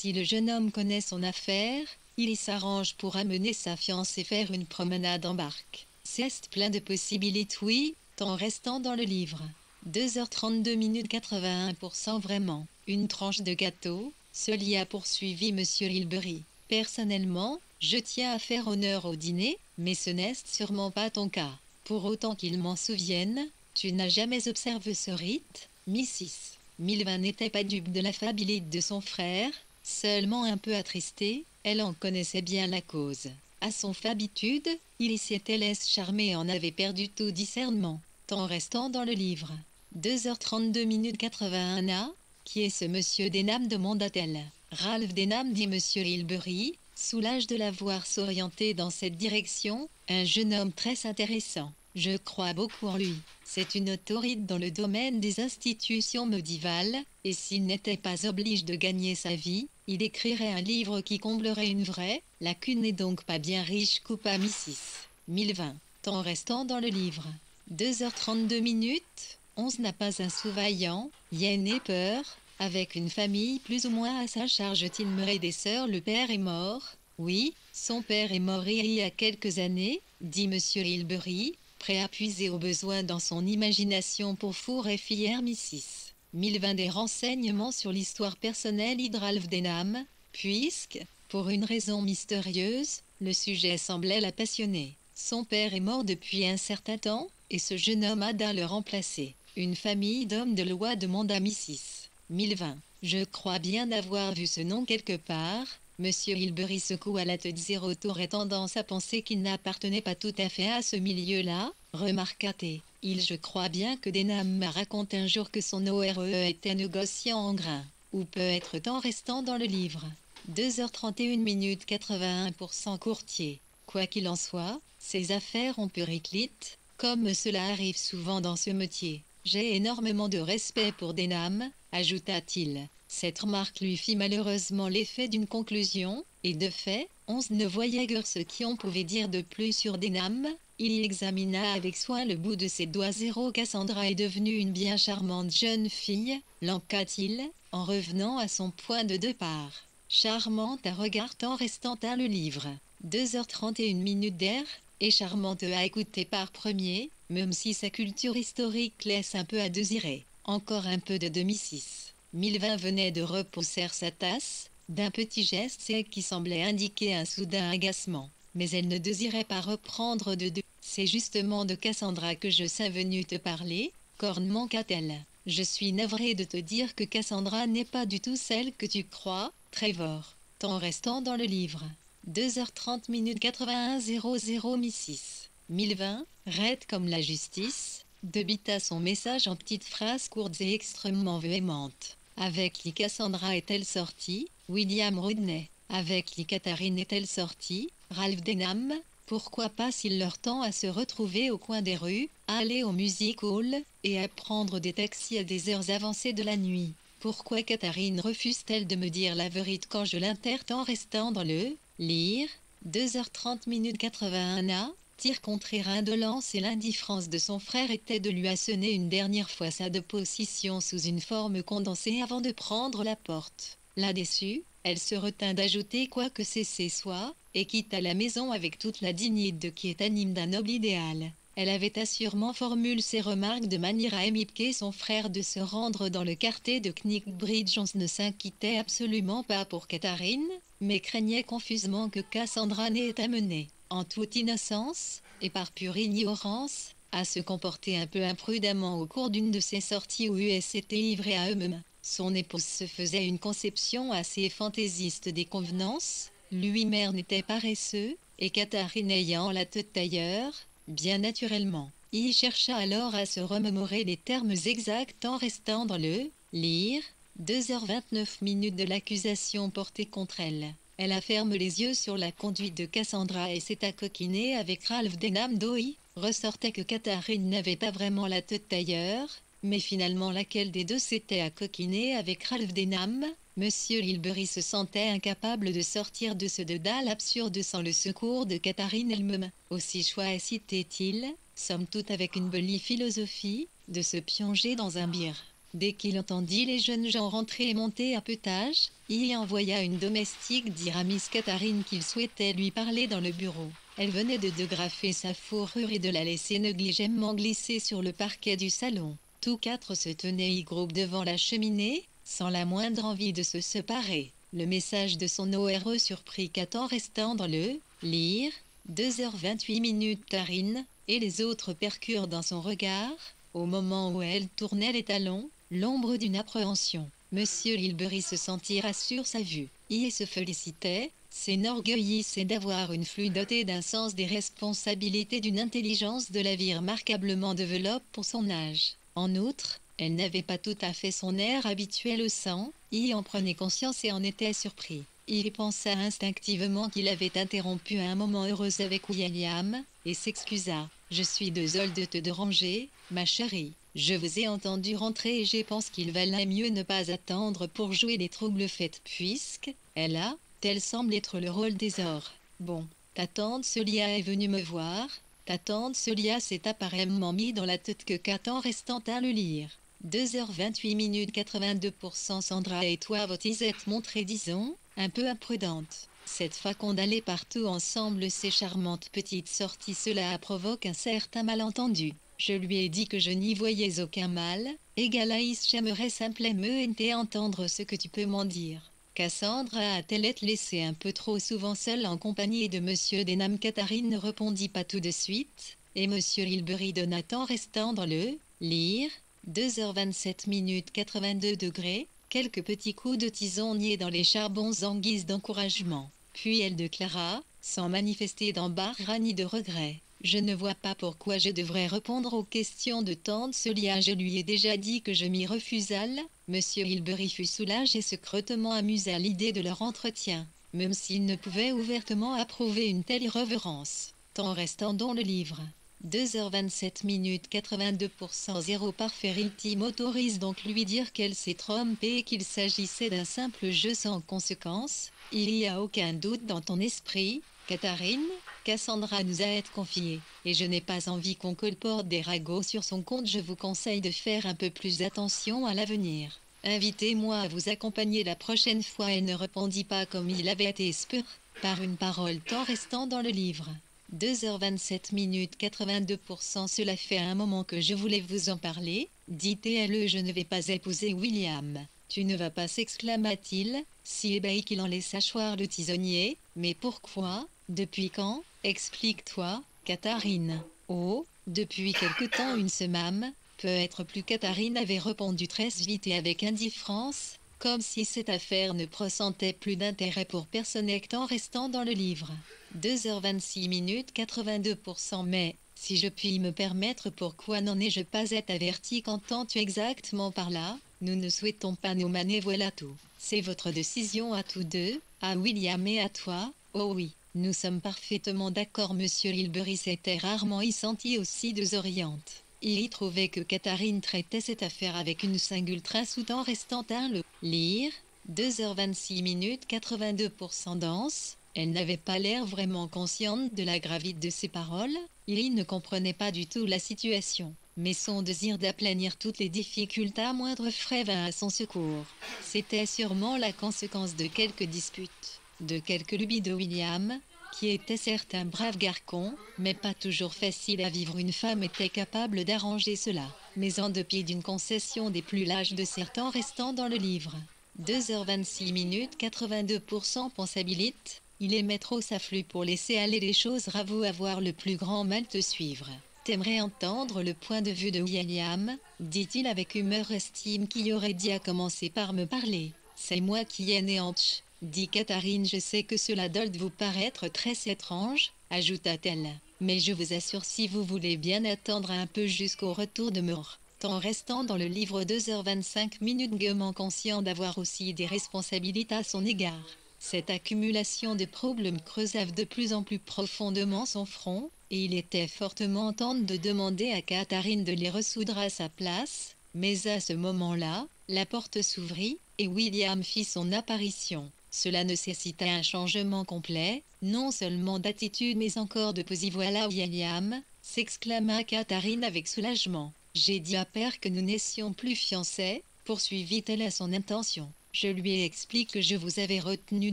Si le jeune homme connaît son affaire, il y s'arrange pour amener sa fiancée faire une promenade en barque. C'est plein de possibilités, oui, en restant dans le livre. 2h32 minutes 81% vraiment. Une tranche de gâteau, Sully a poursuivi Monsieur Hilbery. Personnellement, je tiens à faire honneur au dîner, mais ce n'est sûrement pas ton cas. Pour autant qu'il m'en souvienne, tu n'as jamais observé ce rite, Mrs. Milvan n'était pas dupe de l'affabilité de son frère, seulement un peu attristée, elle en connaissait bien la cause. À son habitude, il s'était laissé charmer et en avait perdu tout discernement, en restant dans le livre. 2h32 minutes 81 A. Qui est ce monsieur Denham demanda-t-elle. Ralph Denham dit monsieur Hilbery, soulage de la voir s'orienter dans cette direction, un jeune homme très intéressant. Je crois beaucoup en lui. C'est une autorité dans le domaine des institutions médiévales, et s'il n'était pas obligé de gagner sa vie, il écrirait un livre qui comblerait une vraie lacune n'est donc pas bien riche coupa Mrs. 1020. En restant dans le livre. 2h32 minutes, 11 n'a pas un sous-vaillant, Yen et peur, avec une famille plus ou moins à sa charge Tilmeray des sœurs le père est mort. Oui, son père est mort il y a quelques années, dit monsieur Hilbery, prêt à puiser au besoin dans son imagination pour fourrer fière Mrs. 1020 des renseignements sur l'histoire personnelle d'Ralph Denham, puisque, pour une raison mystérieuse, le sujet semblait la passionner. Son père est mort depuis un certain temps, et ce jeune homme a dû le remplacer. Une famille d'hommes de loi demanda Mrs. 1020. Je crois bien avoir vu ce nom quelque part. Monsieur Hilbery secoua la tête. Zéro aurait tendance à penser qu'il n'appartenait pas tout à fait à ce milieu-là, remarqua-t-il. Je crois bien que Denham m'a raconté un jour que son ORE était négociant en grains. Ou peut-être en restant dans le livre. 2h31 minutes 81% courtier. Quoi qu'il en soit, ces affaires ont périclite, comme cela arrive souvent dans ce métier. J'ai énormément de respect pour Denham, ajouta-t-il. Cette remarque lui fit malheureusement l'effet d'une conclusion, et de fait, on ne voyait guère ce qu'on pouvait dire de plus sur Denham. Il y examina avec soin le bout de ses doigts. Cassandra est devenue une bien charmante jeune fille, lanqua-t-il, en revenant à son point de départ. Charmante à regard en restant à le livre. 2h31 minutes d'air, et charmante à écouter par premier, même si sa culture historique laisse un peu à désirer. Encore un peu de demi-six. 1020 venait de repousser sa tasse, d'un petit geste sec qui semblait indiquer un soudain agacement. Mais elle ne désirait pas reprendre de deux. C'est justement de Cassandra que je suis venue te parler, corne manqua-t-elle. Je suis navrée de te dire que Cassandra n'est pas du tout celle que tu crois, Trevor. En restant dans le livre. 2h30 minutes 81:00 Mrs. 1020, raide comme la justice, débita son message en petites phrases courtes et extrêmement véhémentes. Avec qui Cassandra est-elle sortie? William Rodney. Avec qui Catherine est-elle sortie? Ralph Denham. Pourquoi passe-t-il leur temps à se retrouver au coin des rues, à aller au music hall, et à prendre des taxis à des heures avancées de la nuit? Pourquoi Catherine refuse-t-elle de me dire la vérité quand je l'interroge en restant dans le lire? 2h30 minutes 81 A. Tir contre indolence et l'indifférence de son frère était de lui assonner une dernière fois sa déposition sous une forme condensée avant de prendre la porte. Là-dessus, elle se retint d'ajouter quoi que cessé soit, et quitta la maison avec toute la dignité qui est anime d'un noble idéal. Elle avait assurément formulé ces remarques de manière à émipquer son frère de se rendre dans le quartier de Knightsbridge. On ne s'inquiétait absolument pas pour Catherine, mais craignait confusément que Cassandra n'ait amené, en toute innocence, et par pure ignorance, à se comporter un peu imprudemment au cours d'une de ses sorties où elle s'était livrée à eux-mêmes. Son épouse se faisait une conception assez fantaisiste des convenances, lui-même n'était paresseux, et Catherine ayant la tête ailleurs, bien naturellement. Il chercha alors à se remémorer les termes exacts en restant dans le lire. 2h29 minutes de l'accusation portée contre elle. Elle a fermé les yeux sur la conduite de Cassandra et s'est accoquinée avec Ralph Denham d'O'i. Ressortait que Catherine n'avait pas vraiment la tête ailleurs, mais finalement laquelle des deux s'était accoquinée avec Ralph Denham? Monsieur Hilbery se sentait incapable de sortir de ce dédale absurde sans le secours de Catherine elle-même. Aussi choisitait-il, somme toute avec une belle philosophie, de se plonger dans un bière. Dès qu'il entendit les jeunes gens rentrer et monter à potage, il y envoya une domestique dire à Miss Catherine qu'il souhaitait lui parler dans le bureau. Elle venait de dégrafer sa fourrure et de la laisser négligemment glisser sur le parquet du salon. Tous quatre se tenaient y-groupe devant la cheminée, sans la moindre envie de se séparer. Le message de son ORE surprit Catherine restant dans le « lire ». 2h28 Tarine, et les autres percurent dans son regard, au moment où elle tournait les talons, l'ombre d'une appréhension. Monsieur Hilbery se sentit sur sa vue. Il se félicitait, s'enorgueillissait d'avoir une fille dotée d'un sens des responsabilités, d'une intelligence de la vie remarquablement développée pour son âge. En outre, elle n'avait pas tout à fait son air habituel au sang, il en prenait conscience et en était surpris. Il pensa instinctivement qu'il avait interrompu un moment heureux avec William, et s'excusa. « Je suis désolé de te déranger, ma chérie. Je vous ai entendu rentrer et je pense qu'il valait mieux ne pas attendre pour jouer les troubles faits puisque, elle a, tel semble être le rôle des ors. Bon, ta tante Celia est venue me voir, ta tante Celia s'est apparemment mis dans la tête que Catherine restant à le lire. 2h28 82% Sandra et toi vous êtes montrés disons, un peu imprudente. Cette fois qu'on allait partout ensemble ces charmantes petites sorties cela a provoqué un certain malentendu. Je lui ai dit que je n'y voyais aucun mal, et Galaïs j'aimerais simplement entendre ce que tu peux m'en dire. Cassandra a-t-elle été laissée un peu trop souvent seule en compagnie de Monsieur Denham? Catherine ne répondit pas tout de suite, et Monsieur Hilbery de Nathan restant dans le « lire ». 2h27 82 degrés, quelques petits coups de tisonnier dans les charbons en guise d'encouragement. Puis elle déclara, sans manifester d'embarras ni de regret. Je ne vois pas pourquoi je devrais répondre aux questions de tante Celia. Je lui ai déjà dit que je m'y refusais. Monsieur Hilbery fut soulagé et secrètement amusé à l'idée de leur entretien, même s'il ne pouvait ouvertement approuver une telle irrévérence. Tant restant dans le livre. 2h27 82% 0 parfait. Il m'autorise donc lui dire qu'elle s'est trompée et qu'il s'agissait d'un simple jeu sans conséquence. Il n'y a aucun doute dans ton esprit, Catherine. Cassandra nous a été confiée, et je n'ai pas envie qu'on colporte des ragots sur son compte. Je vous conseille de faire un peu plus attention à l'avenir. Invitez-moi à vous accompagner la prochaine fois. Elle ne répondit pas comme il avait été espéré, par une parole tant restant dans le livre. 2h27 82% Cela fait un moment que je voulais vous en parler, dit-elle. Je ne vais pas épouser William. Tu ne vas pas, s'exclama-t-il, si ébahi qu'il en laissa choir le tisonnier. Mais pourquoi? Depuis quand? Explique-toi, Catherine. Oh, depuis quelque temps, une semaine, peut-être plus. Catherine avait répondu très vite et avec indifférence, comme si cette affaire ne présentait plus d'intérêt pour personne en restant dans le livre. 2h26 82% Mais, si je puis me permettre, pourquoi n'en ai-je pas été averti? Qu'entends-tu exactement par là? Nous ne souhaitons pas nous manier, voilà tout. C'est votre décision à tous deux, à William et à toi. Oh oui, nous sommes parfaitement d'accord. Monsieur Hilbery s'était rarement y senti aussi désoriente. Il y trouvait que Catherine traitait cette affaire avec une singulière trace tout en restant à le lire. 2h26 82% Danse. Elle n'avait pas l'air vraiment consciente de la gravité de ses paroles. Il ne comprenait pas du tout la situation. Mais son désir d'aplanir toutes les difficultés à moindre frais vint à son secours. C'était sûrement la conséquence de quelques disputes, de quelques lubies de William, qui était certes un brave garçon, mais pas toujours facile à vivre. Une femme était capable d'arranger cela, mais en dépit d'une concession des plus lâches de certains restant dans le livre. 2h26 82% Pensabilité. Il aimait trop sa flûte pour laisser aller les choses. Bravo avoir le plus grand mal te suivre. T'aimerais entendre le point de vue de William, dit-il avec humeur. Estime qui aurait dit à commencer par me parler. C'est moi qui ai néanche, dit Catherine. Je sais que cela doit vous paraître très étrange, ajouta-t-elle. Mais je vous assure, si vous voulez bien attendre un peu jusqu'au retour de Mort. En restant dans le livre 2h25 gaiement conscient d'avoir aussi des responsabilités à son égard. Cette accumulation de problèmes creusait de plus en plus profondément son front, et il était fortement tenté de demander à Catherine de les ressoudre à sa place, mais à ce moment-là, la porte s'ouvrit, et William fit son apparition. Cela nécessitait un changement complet, non seulement d'attitude mais encore de position. Voilà William, s'exclama Catherine avec soulagement. J'ai dit à père que nous n'étions plus fiancés, poursuivit-elle à son intention. Je lui ai expliqué que je vous avais retenu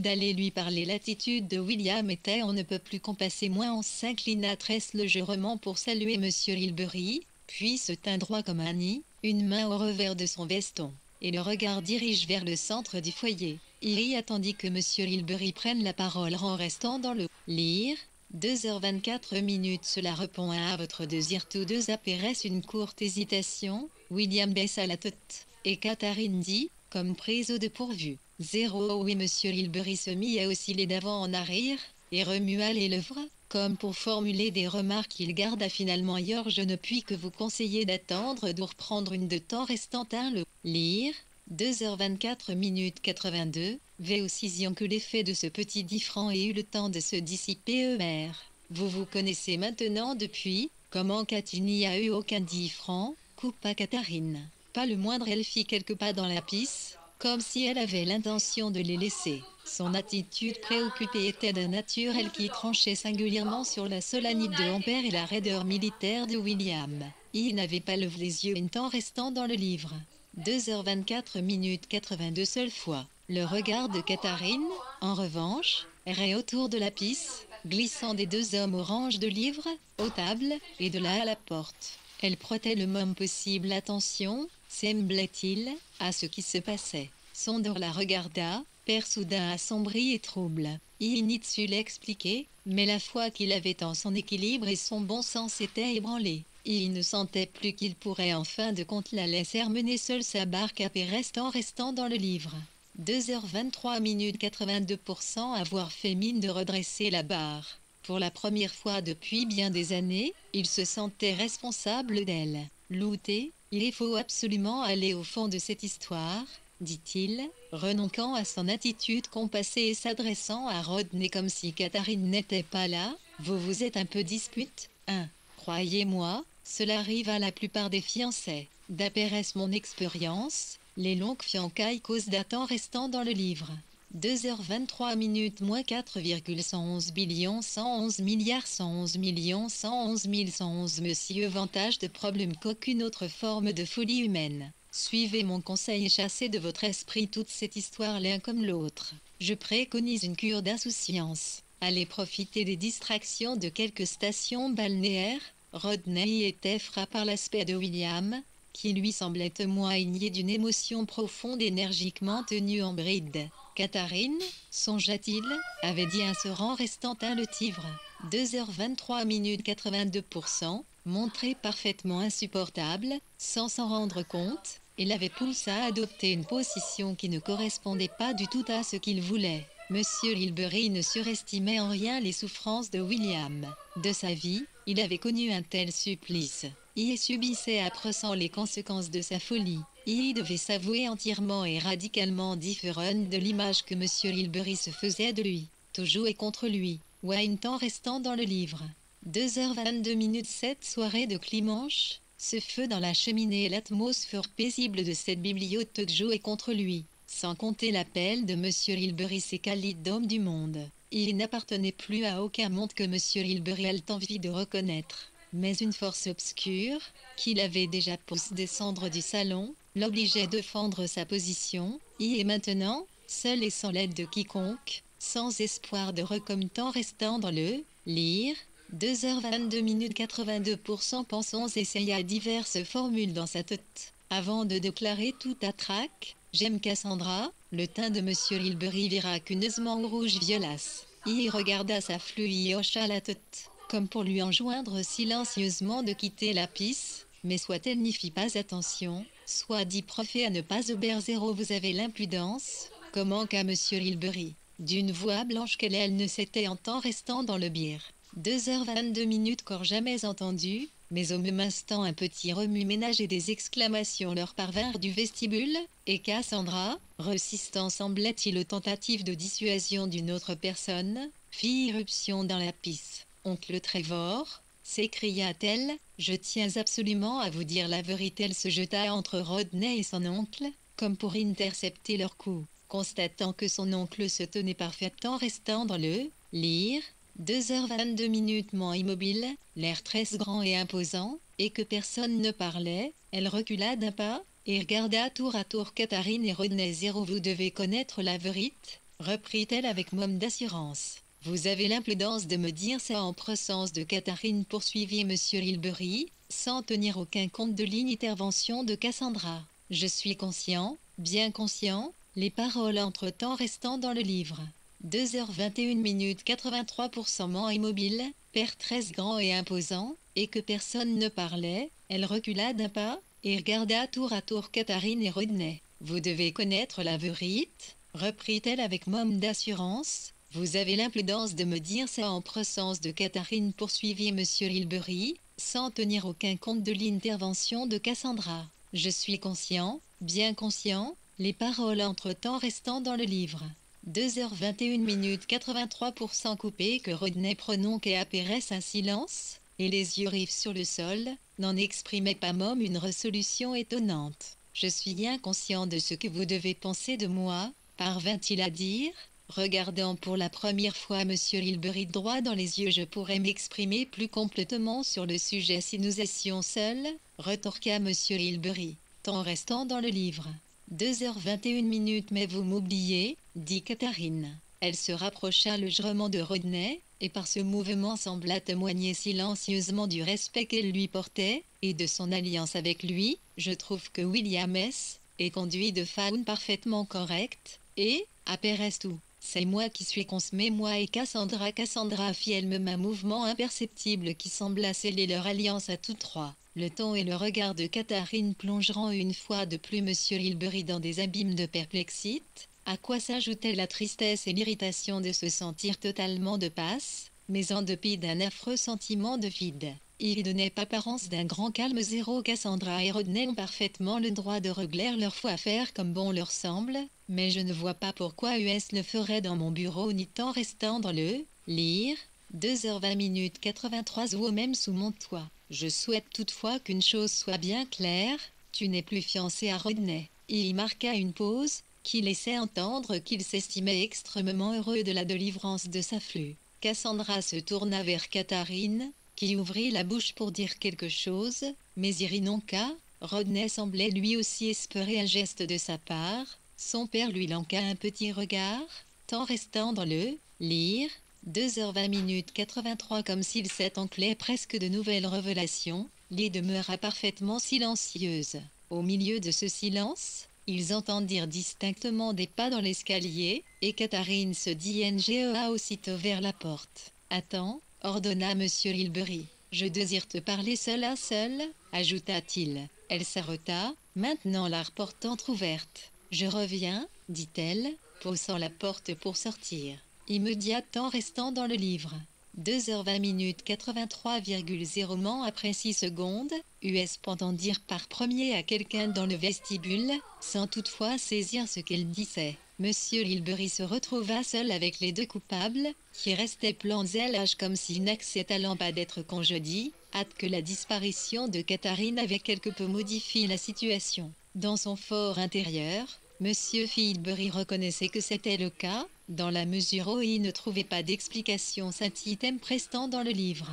d'aller lui parler. L'attitude de William était on ne peut plus compasser moins. On s'inclina tresse légèrement pour saluer Monsieur Hilbery, puis se tint droit comme un nid, une main au revers de son veston, et le regard dirige vers le centre du foyer. Il y attendit que Monsieur Hilbery prenne la parole en restant dans le lire. 2h24. Cela répond à votre désir. Tous deux apparaissent une courte hésitation. William baissa la tête, et Catherine dit, comme prise au dépourvu. 0. Oui, Monsieur Hilbery se mit à osciller d'avant en arrière, et remua les lèvres, comme pour formuler des remarques. Il garda finalement ailleurs. Je ne puis que vous conseiller d'attendre de reprendre une de temps restant à le lire. 2h24. 82. V. Aussi que l'effet de ce petit 10 francs ait eu le temps de se dissiper. Mère, vous connaissez maintenant depuis, comment qu'il n'y a eu aucun 10 francs, coupa Catherine. Pas le moindre. Elle fit quelques pas dans la piste, comme si elle avait l'intention de les laisser. Son attitude préoccupée était d'un naturel qui tranchait singulièrement sur la solennité de Ampère et la raideur militaire de William. Il n'avait pas levé les yeux un temps restant dans le livre. 2h24. 82. Seule fois, le regard de Catherine, en revanche, errait autour de la piste, glissant des deux hommes au range de livres, aux tables, et de là à la porte. Elle prêtait le moins possible attention, semblait-il, à ce qui se passait. Sandor la regarda, père soudain assombri et trouble. Il n'y sut l'expliquer, mais la foi qu'il avait en son équilibre et son bon sens était ébranlée. Il ne sentait plus qu'il pourrait en fin de compte la laisser mener seule sa barque à paix restant dans le livre. 2h23. 82%. Avoir fait mine de redresser la barre. Pour la première fois depuis bien des années, il se sentait responsable d'elle. Louté, il faut absolument aller au fond de cette histoire, dit-il, renonçant à son attitude compassée et s'adressant à Rodney comme si Catherine n'était pas là. Vous êtes un peu dispute, hein? Croyez-moi, cela arrive à la plupart des fiancés. D'après mon expérience, les longues fiançailles causent d'un temps restant dans le livre. 2h23. Moins 4,111 billions 111 milliards 111 millions 111 111. Monsieur, vantage de problème qu'aucune autre forme de folie humaine. Suivez mon conseil et chassez de votre esprit toute cette histoire l'un comme l'autre. Je préconise une cure d'insouciance. Allez profiter des distractions de quelques stations balnéaires. Rodney était frappé par l'aspect de William, qui lui semblait témoigner d'une émotion profonde énergiquement tenue en bride. Catherine, songea-t-il, avait dit un seran restant à le tigre. 2h23. 82%, montré parfaitement insupportable, sans s'en rendre compte, il avait poussé à adopter une position qui ne correspondait pas du tout à ce qu'il voulait. Monsieur Hilbery ne surestimait en rien les souffrances de William. De sa vie, il avait connu un tel supplice. Il subissait à présent les conséquences de sa folie. Il devait s'avouer entièrement et radicalement différent de l'image que Monsieur Hilbery se faisait de lui. Toujours et contre lui. Wayne temps restant dans le livre. 2h22. Cette soirée de dimanche, ce feu dans la cheminée et l'atmosphère paisible de cette bibliothèque jouaient contre lui. Sans compter l'appel de Monsieur Hilbery, ses qualités d'homme du monde. Il n'appartenait plus à aucun monde que Monsieur Hilbery avait envie de reconnaître. Mais une force obscure, qu'il avait déjà poussé descendre du salon, l'obligeait à défendre sa position, et maintenant, seul et sans l'aide de quiconque, sans espoir de temps restant dans le lire. 2h22. 82%. Pensons essaya diverses formules dans sa tête, avant de déclarer tout à trac. J'aime Cassandra. Le teint de Monsieur Hilbery vira cuneusement rouge violace. Il regarda sa flue et hocha la tête, comme pour lui enjoindre silencieusement de quitter la piste, mais soit elle n'y fit pas attention, soit dit profet à ne pas obéir. 0. Vous avez l'impudence, comment qu'à Monsieur Hilbery, d'une voix blanche qu'elle ne s'était en temps restant dans le bière. 2h22. Corps jamais entendu, mais au même instant un petit remue-ménage et des exclamations leur parvinrent du vestibule, et Cassandra, resistant semblait-il aux tentatives de dissuasion d'une autre personne, fit irruption dans la piste. Oncle Trevor, s'écria-t-elle, je tiens absolument à vous dire la vérité. Elle se jeta entre Rodney et son oncle, comme pour intercepter leur coup, constatant que son oncle se tenait parfaitement restant dans le lire. 2h22. Immobile, l'air très grand et imposant, et que personne ne parlait, elle recula d'un pas, et regarda tour à tour Catherine et Rodney. Vous devez connaître la vérité, reprit-elle avec môme d'assurance. Vous avez l'impudence de me dire ça en présence de Catherine, poursuivit Monsieur Hilbery, sans tenir aucun compte de l'intervention de Cassandra. Je suis conscient, bien conscient, les paroles entre-temps restant dans le livre. 2h21 83% immobile, père très grand et imposant, et que personne ne parlait, elle recula d'un pas, et regarda tour à tour Catherine et Rodney. Vous devez connaître la vérité, reprit-elle avec môme d'assurance. Vous avez l'impudence de me dire ça en présence de Catherine, poursuivit Monsieur Hilbery, sans tenir aucun compte de l'intervention de Cassandra. Je suis conscient, bien conscient, les paroles entre-temps restant dans le livre. 2h21 83% coupé que Rodney prononçait à Pérez un silence, et les yeux rivés sur le sol, n'en exprimait pas môme une résolution étonnante. Je suis bien conscient de ce que vous devez penser de moi, parvint-il à dire, regardant pour la première fois Monsieur Hilbery droit dans les yeux. Je pourrais m'exprimer plus complètement sur le sujet si nous étions seuls, retorqua Monsieur Hilbery, tant restant dans le livre. 2h21 mais vous m'oubliez, dit Catherine. Elle se rapprocha légèrement de Rodney, et par ce mouvement sembla témoigner silencieusement du respect qu'elle lui portait, et de son alliance avec lui. Je trouve que William est conduit de façon parfaitement correcte, et, à Pérez tout. C'est moi qui suis mais moi et Cassandra. Cassandra fit elle-même un mouvement imperceptible qui sembla sceller leur alliance à tous trois. Le ton et le regard de Catherine plongeront une fois de plus Monsieur Hilbery dans des abîmes de perplexité, à quoi s'ajoutait la tristesse et l'irritation de se sentir totalement de passe, mais en dépit d'un affreux sentiment de vide. Il donnait apparence d'un grand calme. Cassandra et Rodney ont parfaitement le droit de régler leur foi à faire comme bon leur semble, mais je ne vois pas pourquoi US le ferait dans mon bureau ni tant restant dans le lire. 2h20 83 ou même sous mon toit. Je souhaite toutefois qu'une chose soit bien claire, tu n'es plus fiancé à Rodney. Il y marqua une pause, qui laissait entendre qu'il s'estimait extrêmement heureux de la délivrance de sa flûte. Cassandra se tourna vers Catherine, qui ouvrit la bouche pour dire quelque chose, mais y rinonqua. Rodney semblait lui aussi espérer un geste de sa part. Son père lui lança un petit regard, tant restant dans le lire. 2h20 83 comme s'il s'étanclait presque de nouvelles révélations. Lee demeura parfaitement silencieuse. Au milieu de ce silence, ils entendirent distinctement des pas dans l'escalier, et Catherine se dirigea aussitôt vers la porte. « Attends, ordonna Monsieur Hilbery. Je désire te parler seul à seul, ajouta-t-il. Elle s'arrêta, maintenant la porte entr'ouverte. Je reviens, dit-elle, poussant la porte pour sortir. Immédiatement restant dans le livre. 2h20 83,0 après 6 secondes, US pendant dire par premier à quelqu'un dans le vestibule, sans toutefois saisir ce qu'elle disait. Monsieur Hilbery se retrouva seul avec les deux coupables, qui restaient plans l'âge comme s'ils n'acceptaient pas d'être congédiés, hâte que la disparition de Catherine avait quelque peu modifié la situation. Dans son fort intérieur, Monsieur Hilbery reconnaissait que c'était le cas, dans la mesure où il ne trouvait pas d'explication cet item prestant dans le livre.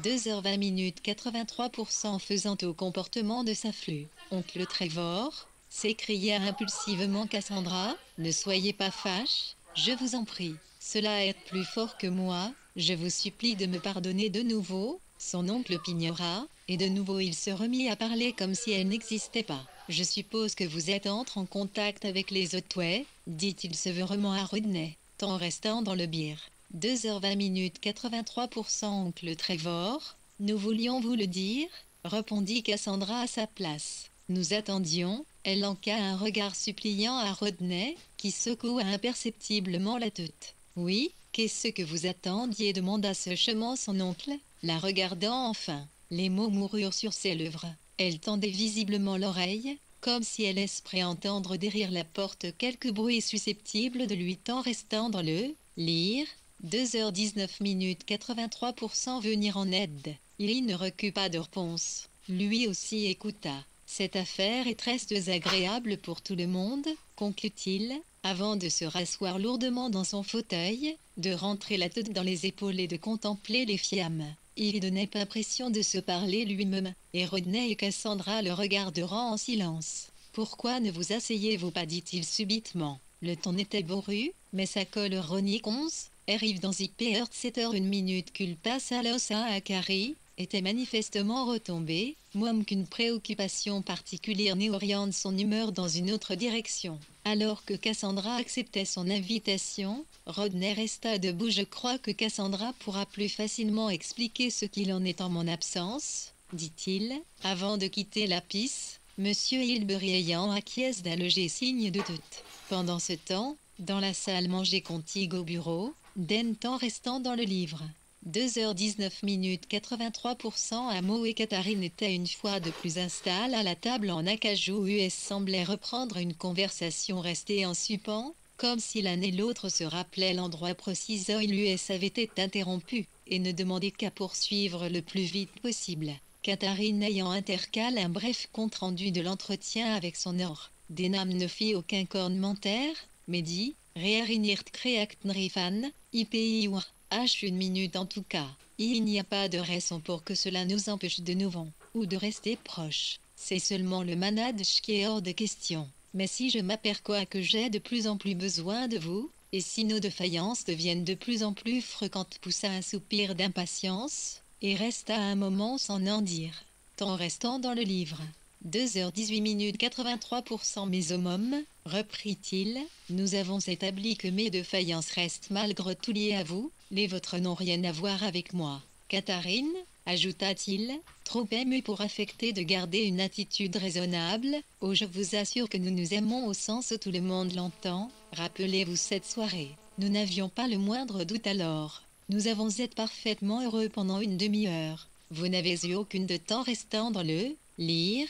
2h20 83% faisant au comportement de sa flûte. Oncle Trevor, s'écria impulsivement Cassandra, ne soyez pas fâche, je vous en prie. Cela est plus fort que moi, je vous supplie de me pardonner de nouveau. Son oncle pignora, et de nouveau il se remit à parler comme si elle n'existait pas. Je suppose que vous êtes en contact avec les Otway, dit-il sévèrement à Rodney, tant restant dans le bière. 2h20 83% oncle Trevor, nous voulions vous le dire, répondit Cassandra à sa place. Nous attendions, elle lança un regard suppliant à Rodney, qui secoua imperceptiblement la tête. Oui, qu'est-ce que vous attendiez demanda sèchement son oncle, la regardant enfin. Les mots moururent sur ses lèvres. Elle tendait visiblement l'oreille, comme si elle espérait entendre derrière la porte quelque bruit susceptible de lui tant restant dans le lire. 2h19 83% venir en aide. Il ne recula pas de réponse. Lui aussi écouta. Cette affaire est très désagréable pour tout le monde, conclut-il, avant de se rasseoir lourdement dans son fauteuil, de rentrer la tête dans les épaules et de contempler les flammes. Il donnait l'impression de se parler lui-même, et Rodney et Cassandra le regarderont en silence. Pourquoi ne vous asseyez-vous pas, dit-il subitement. Le ton était bourru, mais sa colle ronique 11, arrive dans IPR 7h01 culpa salosa à Carrie, était manifestement retombé, moins qu'une préoccupation particulière n'oriente son humeur dans une autre direction. Alors que Cassandra acceptait son invitation, Rodney resta debout. Je crois que Cassandra pourra plus facilement expliquer ce qu'il en est en mon absence, dit-il, avant de quitter la piste, Monsieur Hilbery ayant acquiescé d'un léger signe de doute. Pendant ce temps, dans la salle manger contigue au bureau, Denton restant dans le livre. 2h19 83%. Amo et Catherine étaient une fois de plus installés à la table en acajou. US semblait reprendre une conversation restée en suspens, comme si l'un et l'autre se rappelaient l'endroit précis où l'US avait été interrompu, et ne demandait qu'à poursuivre le plus vite possible. Catherine ayant intercalé un bref compte-rendu de l'entretien avec son or. Denham ne fit aucun commentaire, mais dit « Réarinirt Creactnrifan, IPI ou H1 en tout cas. Il n'y a pas de raison pour que cela nous empêche de nous voir, ou de rester proches. C'est seulement le manage qui est hors de question. Mais si je m'aperçois que j'ai de plus en plus besoin de vous, et si nos défaillances deviennent de plus en plus fréquentes, poussa un soupir d'impatience, et resta un moment sans en dire, tant restant dans le livre. 2h18 83%. Mais au moment, reprit-il, nous avons établi que mes défaillances restent malgré tout liées à vous, les vôtres n'ont rien à voir avec moi. Catherine, ajouta-t-il, trop ému pour affecter de garder une attitude raisonnable, oh je vous assure que nous nous aimons au sens où tout le monde l'entend, rappelez-vous cette soirée, nous n'avions pas le moindre doute alors, nous avons été parfaitement heureux pendant une demi-heure, vous n'avez eu aucune de temps restant dans le lire,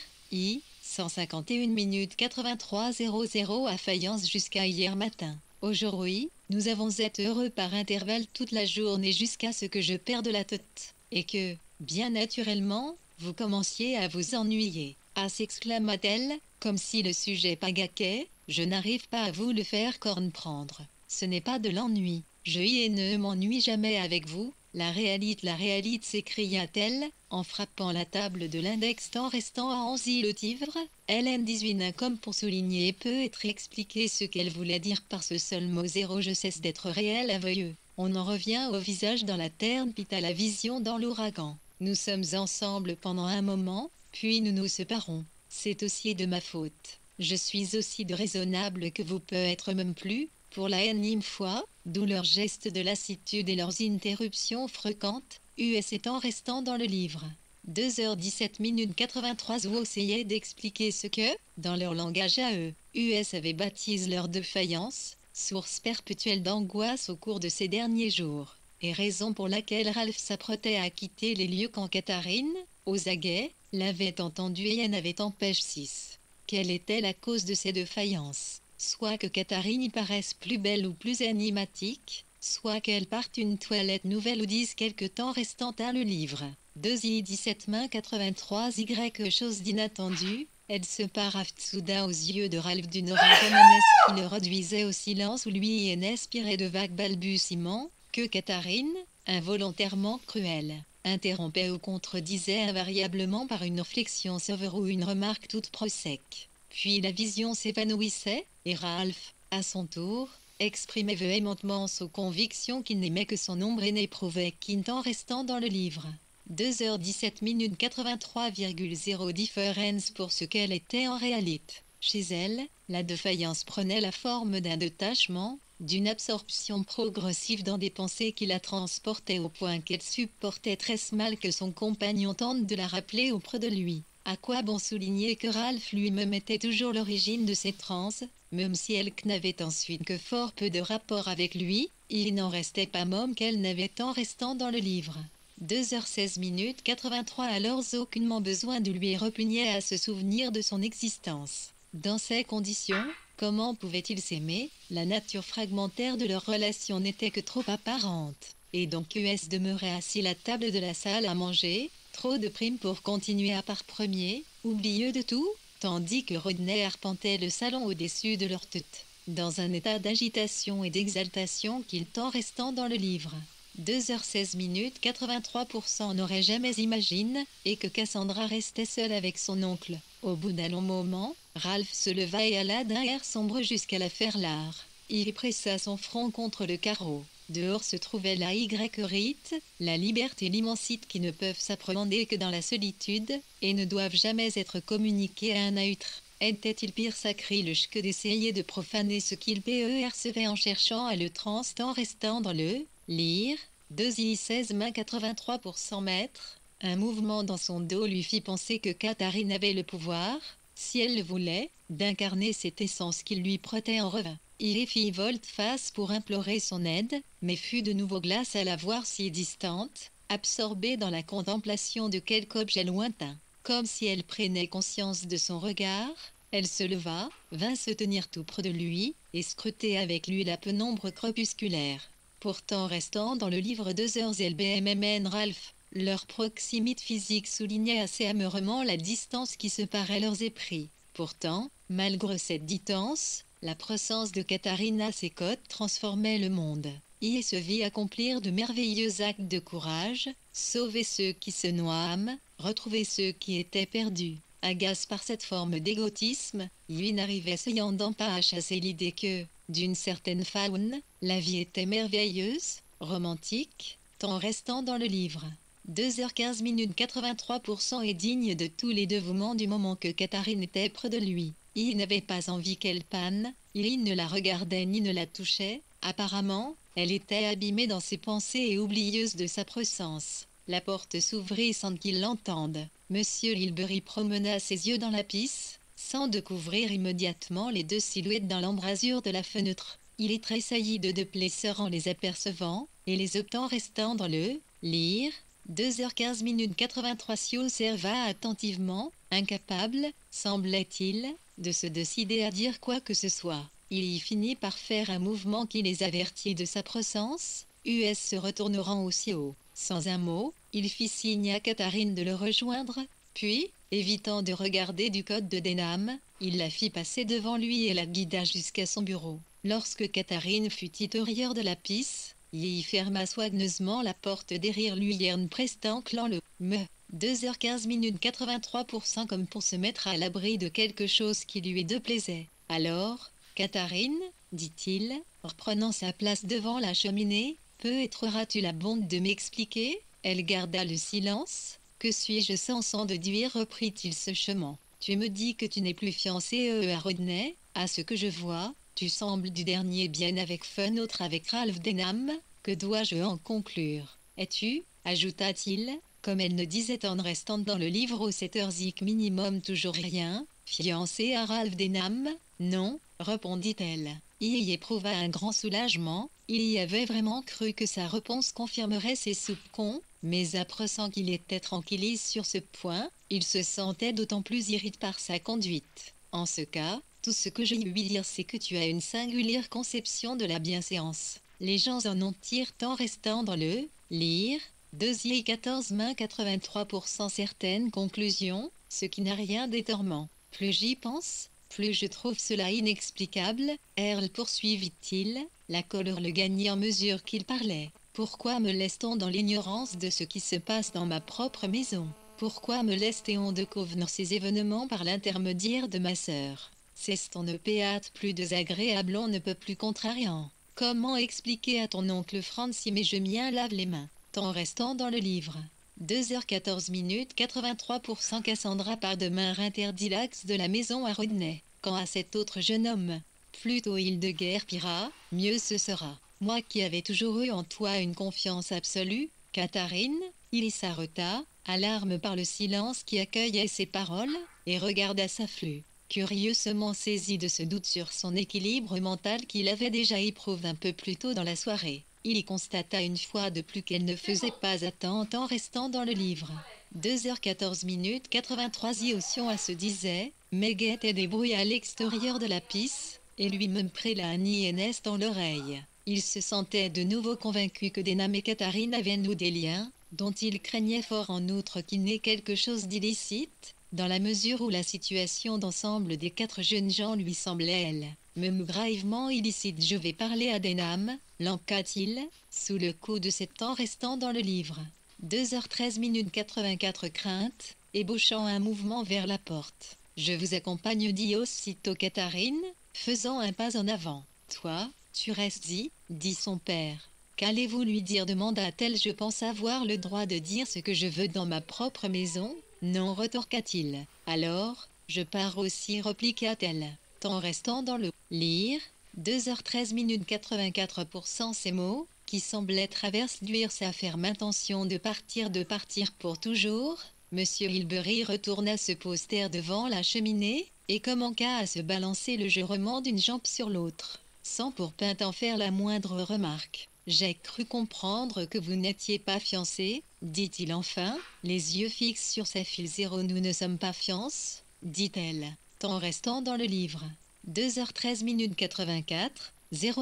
151 83:00 à faïence jusqu'à hier matin. Aujourd'hui, nous avons été heureux par intervalles toute la journée jusqu'à ce que je perde la tête, et que, bien naturellement, vous commenciez à vous ennuyer. Ah, s'exclama-t-elle, comme si le sujet pagaquait, je n'arrive pas à vous le faire comprendre. Ce n'est pas de l'ennui, je y ne m'ennuie jamais avec vous. La réalité, s'écria-t-elle, en frappant la table de l'index tant restant à Anzy le tigre. Hélène 18 comme pour souligner et peut être expliqué ce qu'elle voulait dire par ce seul mot zéro. Je cesse d'être réel aveuilleux. On en revient au visage dans la terne puis à la vision dans l'ouragan. Nous sommes ensemble pendant un moment, puis nous nous séparons. C'est aussi de ma faute. Je suis aussi déraisonnable que vous peut être même plus. Pour la énième fois, d'où leurs gestes de lassitude et leurs interruptions fréquentes, US étant restant dans le livre. 2h17 83 ou essayaient d'expliquer ce que, dans leur langage à eux, US avait baptisé leur défaillance, source perpétuelle d'angoisse au cours de ces derniers jours, et raison pour laquelle Ralph s'apprêtait à quitter les lieux quand Catherine, aux aguets, l'avait entendu et en avait empêché 6. Quelle était la cause de ces défaillances? Soit que Catherine y paraisse plus belle ou plus énigmatique, soit qu'elle parte une toilette nouvelle ou dise quelque temps restant à le livre. 2i17 main 83 Y chose d'inattendu, elle se parafte soudain aux yeux de Ralph d'une aura romanesque qui le réduisait au silence ou lui en inspirait de vagues balbutiements, que Catherine, involontairement cruelle, interrompait ou contredisait invariablement par une réflexion sauveur ou une remarque toute prosèque. Puis la vision s'évanouissait, et Ralph, à son tour, exprimait véhémentement sa conviction qu'il n'aimait que son ombre et n'éprouvait qu'un temps restant dans le livre. 2h17 83,0 différence pour ce qu'elle était en réalité. Chez elle, la défaillance prenait la forme d'un détachement, d'une absorption progressive dans des pensées qui la transportaient au point qu'elle supportait très mal que son compagnon tente de la rappeler auprès de lui. À quoi bon souligner que Ralph lui-même était toujours l'origine de ces transes, même si elle n'avait ensuite que fort peu de rapport avec lui, il n'en restait pas moins qu'elle n'avait tant restant dans le livre. 2h16 83 alors aucunement besoin de lui repugner à se souvenir de son existence. Dans ces conditions, comment pouvaient-ils s'aimer? La nature fragmentaire de leur relation n'était que trop apparente, et donc US demeurait assis à la table de la salle à manger, trop de primes pour continuer à part premier, oublieux de tout, tandis que Rodney arpentait le salon au-dessus de leur tête, dans un état d'agitation et d'exaltation qu'il tant restant dans le livre. 2h16 83% n'aurait jamais imaginé, et que Cassandra restait seule avec son oncle. Au bout d'un long moment, Ralph se leva et alla d'un air sombre jusqu'à la ferlard. Il pressa son front contre le carreau. Dehors se trouvait la Y-Rite, la liberté et l'immensité qui ne peuvent s'appréhender que dans la solitude, et ne doivent jamais être communiquées à un neutre. Était-il pire sacrilège que d'essayer de profaner ce qu'il percevait en cherchant à le en restant dans le lire 2I16 main 83 pour 100 mètres. Un mouvement dans son dos lui fit penser que Catherine avait le pouvoir, si elle le voulait, d'incarner cette essence qui lui prêtait en revin. Il fit volte-face pour implorer son aide, mais fut de nouveau glace à la voir si distante, absorbée dans la contemplation de quelque objet lointain. Comme si elle prenait conscience de son regard, elle se leva, vint se tenir tout près de lui, et scruter avec lui la pénombre crépusculaire. Pourtant restant dans le livre 2 heures LBMMN Ralph, leur proximité physique soulignait assez amèrement la distance qui séparait leurs esprits. Pourtant, malgré cette distance, la présence de Catherine à ses côtes transformait le monde. Il se vit accomplir de merveilleux actes de courage, sauver ceux qui se noient, retrouver ceux qui étaient perdus. Agace par cette forme d'égotisme, lui n'arrivait cependant pas à chasser l'idée que, d'une certaine faune, la vie était merveilleuse, romantique, tant restant dans le livre. 2h15 minutes 83% est digne de tous les dévouements du moment que Catherine était près de lui. Il n'avait pas envie qu'elle panne, il ne la regardait ni ne la touchait, apparemment, elle était abîmée dans ses pensées et oublieuse de sa présence. La porte s'ouvrit sans qu'il l'entende. Monsieur Hilbery promena ses yeux dans la pièce, sans découvrir immédiatement les deux silhouettes dans l'embrasure de la fenêtre. Il y tressaillit de deux plaisir en les apercevant, et les octants restant dans le lire. 2h15 minutes 83 s'y observa attentivement, incapable, semblait-il, de se décider à dire quoi que ce soit. Il y finit par faire un mouvement qui les avertit de sa présence, US se retourneront aussi haut. Sans un mot, il fit signe à Catherine de le rejoindre, puis, évitant de regarder du code de Denham, il la fit passer devant lui et la guida jusqu'à son bureau. Lorsque Catherine fut intérieure de la pièce, il y ferma soigneusement la porte derrière lui en prestant clan le « me ». 2h15 minutes 83% comme pour se mettre à l'abri de quelque chose qui lui déplaisait. Alors, Catherine, dit-il, reprenant sa place devant la cheminée, peut-être auras-tu la bonté de m'expliquer? Elle garda le silence. Que suis-je censé déduire, reprit-il sèchement. Tu me dis que tu n'es plus fiancé à Rodney, à ce que je vois, tu sembles du dernier bien avec fun autre avec Ralph Denham, que dois-je en conclure? Es-tu, ajouta-t-il, comme elle ne disait en restant dans le livre au 7h minimum toujours rien, fiancé à Ralph Denham? Non, répondit-elle. Il y éprouva un grand soulagement, il y avait vraiment cru que sa réponse confirmerait ses soupçons, mais apprenant qu'il était tranquille sur ce point, il se sentait d'autant plus irrité par sa conduite. En ce cas, tout ce que j'ai eu à dire c'est que tu as une singulière conception de la bienséance. Les gens en ont tirent en restant dans le lire. 2I14 main 83% certaines conclusions, ce qui n'a rien d'étonnant. Plus j'y pense, plus je trouve cela inexplicable. Earl poursuivit-il, la colère le gagnait en mesure qu'il parlait. Pourquoi me laisse-t-on dans l'ignorance de ce qui se passe dans ma propre maison? Pourquoi me laisse-t-on découvrir ces événements par l'intermédiaire de ma sœur? C'est on ne péate plus désagréable, on ne peut plus contrariant. Comment expliquer à ton oncle Franz si mais je m'y lave les mains, tant restant dans le livre? 2h14 minutes 83% Cassandra par demain interdit l'axe de la maison à Rodney. Quand à cet autre jeune homme, plutôt il de guerre pira, mieux ce sera. Moi qui avais toujours eu en toi une confiance absolue, Catherine, il s'arrêta, alarme par le silence qui accueillait ses paroles, et regarda sa flux. Curieusement saisi de ce doute sur son équilibre mental qu'il avait déjà éprouvé un peu plus tôt dans la soirée, il y constata une fois de plus qu'elle ne faisait pas attente en restant dans le livre. 2h14 minutes 83 Ocean se disait, Meg était des bruits à l'extérieur de la piste, et lui-même préla un INS dans l'oreille. Il se sentait de nouveau convaincu que Denham et Catherine avaient noué des liens, dont il craignait fort en outre qu'il n'ait quelque chose d'illicite, dans la mesure où la situation d'ensemble des 4 jeunes gens lui semblait, elle, même gravement illicite. Je vais parler à Denham, lança-t-il, sous le coup de cet temps restant dans le livre. 2h13 minutes 84 crainte, ébauchant un mouvement vers la porte. Je vous accompagne, dit aussitôt Catherine, faisant un pas en avant. Toi, tu restes dit son père. Qu'allez-vous lui dire, demanda-t-elle. Je pense avoir le droit de dire ce que je veux dans ma propre maison. Non, retorqua-t-il. Alors, je pars aussi, répliqua-t-elle, en restant dans le lire. 2h13 minutes 84%. Ces mots, qui semblaient traverser sa ferme intention de partir pour toujours. Monsieur Hilbery retourna se poster devant la cheminée, et commença à se balancer légèrement d'une jambe sur l'autre, sans pourtant en faire la moindre remarque. J'ai cru comprendre que vous n'étiez pas fiancé, dit-il enfin, les yeux fixes sur sa fille. Nous ne sommes pas fiancés, dit-elle, en restant dans le livre. 2h13 minutes 84.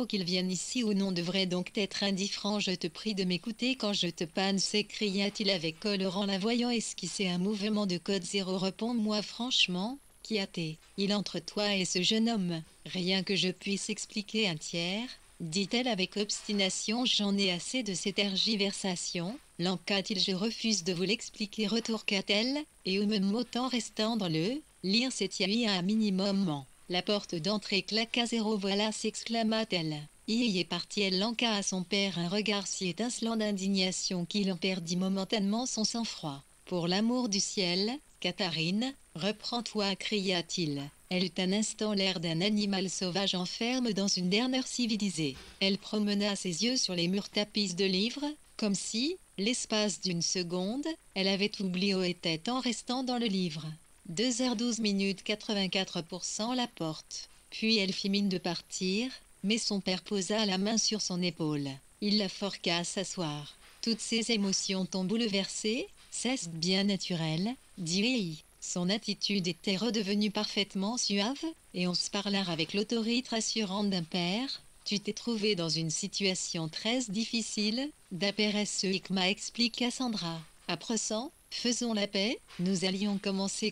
Qu'il vienne ici ou non devrait donc être indifférent. Je te prie de m'écouter quand je te panne, s'écria-t-il avec colère en la voyant esquisser un mouvement de code. Réponds-moi franchement, qui a-t-il entre toi et ce jeune homme? Rien que je puisse expliquer un tiers, dit-elle avec obstination. J'en ai assez de ces tergiversations. L'enquête-il? Je refuse de vous l'expliquer, retorqua-t-elle, et au même mot en restant dans le lire s'éteignit un minimum. La porte d'entrée claqua. Voilà, s'exclama-t-elle. Y est partie. Elle lança à son père un regard si étincelant d'indignation qu'il en perdit momentanément son sang-froid. Pour l'amour du ciel, Catherine, reprends-toi, cria-t-il. Elle eut un instant l'air d'un animal sauvage enfermé dans une dernière civilisée. Elle promena ses yeux sur les murs tapis de livres, comme si, l'espace d'une seconde, elle avait oublié où était en restant dans le livre. 2h12 minutes 84%. La porte. Puis elle fit mine de partir, mais son père posa la main sur son épaule. Il la forqua à s'asseoir. Toutes ses émotions t'ont bouleversé, c'est bien naturel, dit-il. Son attitude était redevenue parfaitement suave, et on se parla avec l'autorité rassurante d'un père. Tu t'es trouvé dans une situation très difficile, d'après ce qu'm'a expliqué Cassandra. Après ça, faisons la paix. Nous allions commencer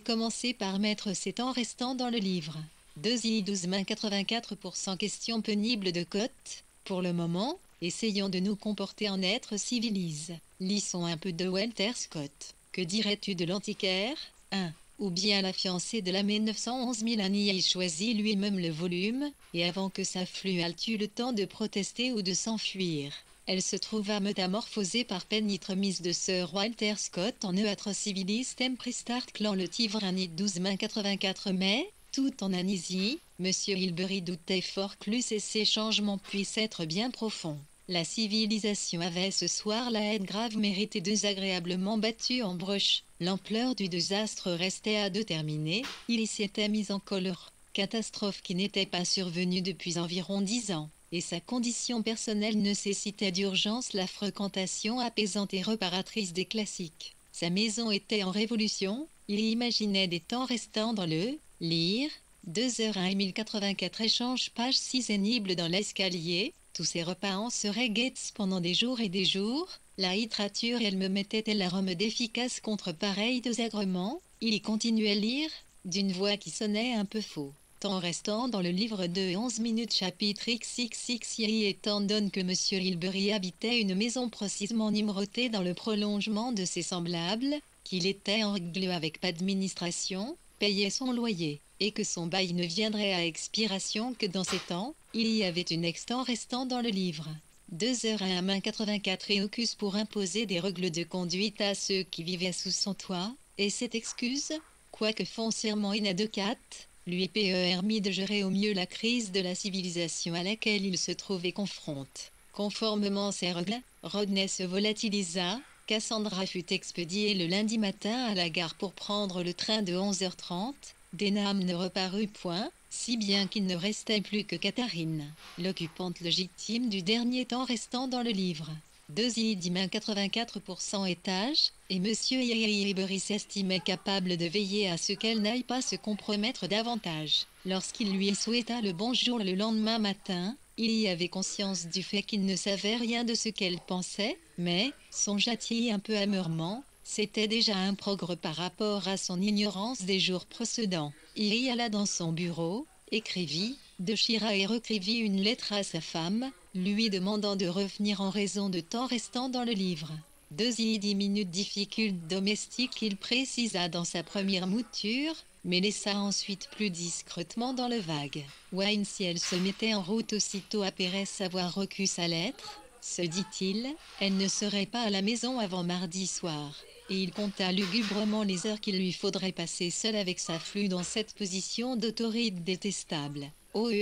par mettre ces temps restant dans le livre. 2i12 main 84%. Question pénible de Cotte. Pour le moment, essayons de nous comporter en êtres civilisés. Lisons un peu de Walter Scott. Que dirais-tu de l'antiquaire? 1. Ou bien la fiancée de la mai 911 Milani y choisit lui-même le volume, et avant que sa fluale eût le temps de protester ou de s'enfuir, elle se trouva métamorphosée par pénétremise de Sir Walter Scott en œâtre civiliste Empristart Clan le Tivranit 12 main 84 mai, tout en Anisie. Monsieur Hilbery doutait fort que ces changements puissent être bien profonds. La civilisation avait ce soir la haine grave méritée désagréablement battue en broche. L'ampleur du désastre restait à déterminer. Il s'était mis en colère. Catastrophe qui n'était pas survenue depuis environ 10 ans. Et sa condition personnelle nécessitait d'urgence la fréquentation apaisante et réparatrice des classiques. Sa maison était en révolution. Il imaginait des temps restants dans le lire. 2h01 1084. Échange page 6 pénible dans l'escalier. Tous ces repas en seraient Gates pendant des jours et des jours. La littérature, elle me mettait-elle un remède efficace contre pareil désagrément? Il y continuait à lire, d'une voix qui sonnait un peu faux. En restant dans le livre de 11 minutes chapitre XXX, étant donné que Monsieur Hilbery habitait une maison précisément numérotée dans le prolongement de ses semblables, qu'il était en règle avec pas d'administration, payait son loyer, et que son bail ne viendrait à expiration que dans ces temps, il y avait une extant restant dans le livre. 2h01 main 84 et Ocus pour imposer des règles de conduite à ceux qui vivaient sous son toit, et cette excuse, quoique foncièrement inadéquate, lui permit de gérer au mieux la crise de la civilisation à laquelle il se trouvait confronté. Conformément à ces règles, Rodney se volatilisa. Cassandra fut expédiée le lundi matin à la gare pour prendre le train de 11h30. Denham ne reparut point, si bien qu'il ne restait plus que Catherine, l'occupante légitime du dernier temps restant dans le livre. 2i10 main 84% étage, et Monsieur Hilbery s'estimait capable de veiller à ce qu'elle n'aille pas se compromettre davantage. Lorsqu'il lui souhaita le bonjour le lendemain matin, il y avait conscience du fait qu'il ne savait rien de ce qu'elle pensait, mais, songea-t-il un peu amèrement, c'était déjà un progrès par rapport à son ignorance des jours précédents. Il y alla dans son bureau, écrivit, déchira et recrivit une lettre à sa femme, lui demandant de revenir en raison de temps restant dans le livre. 2i10 minutes difficultés domestiques. Il précisa dans sa première mouture, mais laissa ensuite plus discrètement dans le vague. Wayne, si elle se mettait en route aussitôt après avoir reçu sa lettre, se dit-il, elle ne serait pas à la maison avant mardi soir. Et il compta lugubrement les heures qu'il lui faudrait passer seul avec sa flûte dans cette position d'autorité détestable.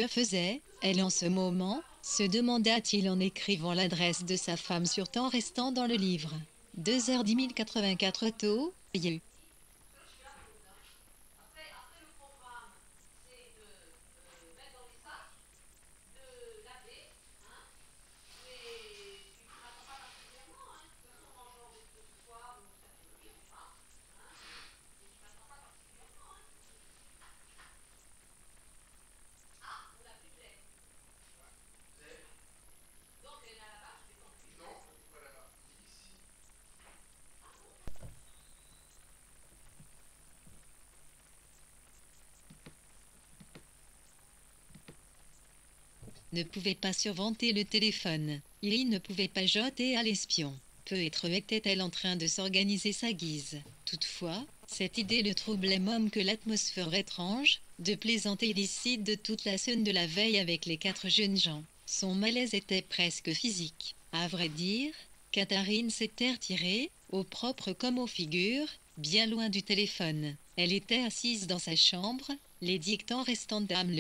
Faisait, elle en ce moment, se demanda-t-il en écrivant l'adresse de sa femme sur temps restant dans le livre. 2h10 084 tôt, Yeux. Ne pouvait pas surventer le téléphone. Il ne pouvait pas jeter à l'espion. Peut-être était-elle en train de s'organiser sa guise. Toutefois, cette idée le troublait même que l'atmosphère étrange, de plaisanter illicite de toute la scène de la veille avec les 4 jeunes gens. Son malaise était presque physique. À vrai dire, Catherine s'était retirée, au propre comme aux figures, bien loin du téléphone. Elle était assise dans sa chambre, les dictants restants d'âme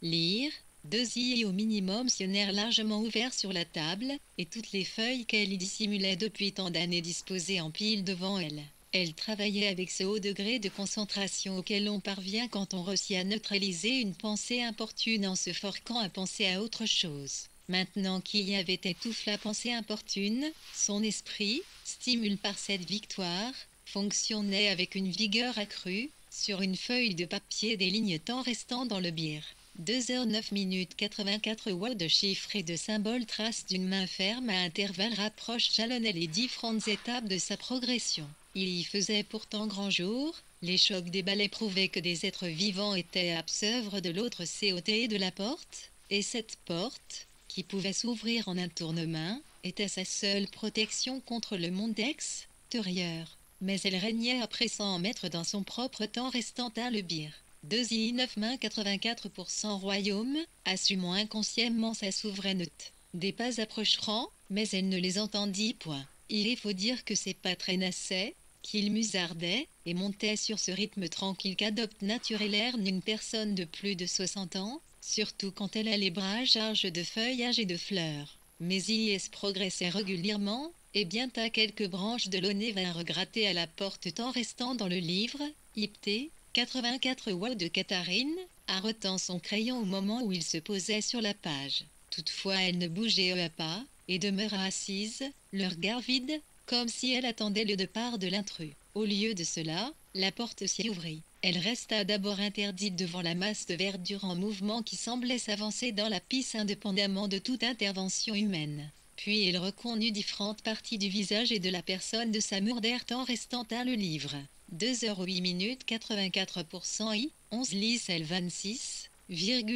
lire, 2 yeux au minimum sionnaires largement ouverts sur la table, et toutes les feuilles qu'elle y dissimulait depuis tant d'années disposées en pile devant elle. Elle travaillait avec ce haut degré de concentration auquel on parvient quand on réussit à neutraliser une pensée importune en se forquant à penser à autre chose. Maintenant qu'il y avait étouffé la pensée importune, son esprit, stimulé par cette victoire, fonctionnait avec une vigueur accrue, sur une feuille de papier des lignes temps restant dans le bière. 2h09 84 watts de chiffres et de symboles traces d'une main ferme à intervalles rapproches jalonnaient les différentes étapes de sa progression. Il y faisait pourtant grand jour, les chocs des balais prouvaient que des êtres vivants étaient absœuvres de l'autre côté de la porte, et cette porte, qui pouvait s'ouvrir en un tournement, était sa seule protection contre le monde extérieur. Mais elle régnait après 100 mètres dans son propre temps restant à le bière. 2,984% royaume, assumant inconsciemment sa souveraineté. Des pas approcheront, mais elle ne les entendit point. Il faut dire que ses pas traînassaient, qu'il musardait, et montait sur ce rythme tranquille qu'adopte naturellement une personne de plus de 60 ans, surtout quand elle a les bras chargés de feuillages et de fleurs. Mais il progressait régulièrement, et bien à quelques branches de l'aulnay vinrent gratter à la porte tant restant dans le livre, Ipté, 84 watts de Catherine, arrêtant son crayon au moment où il se posait sur la page. Toutefois elle ne bougeait pas, et demeura assise, le regard vide, comme si elle attendait le départ de l'intrus. Au lieu de cela, la porte s'y ouvrit. Elle resta d'abord interdite devant la masse de verdure en mouvement qui semblait s'avancer dans la piste indépendamment de toute intervention humaine. Puis elle reconnut différentes parties du visage et de la personne de sa murdère tant restant à le livre. 2h08 84% I, 11 lis L26,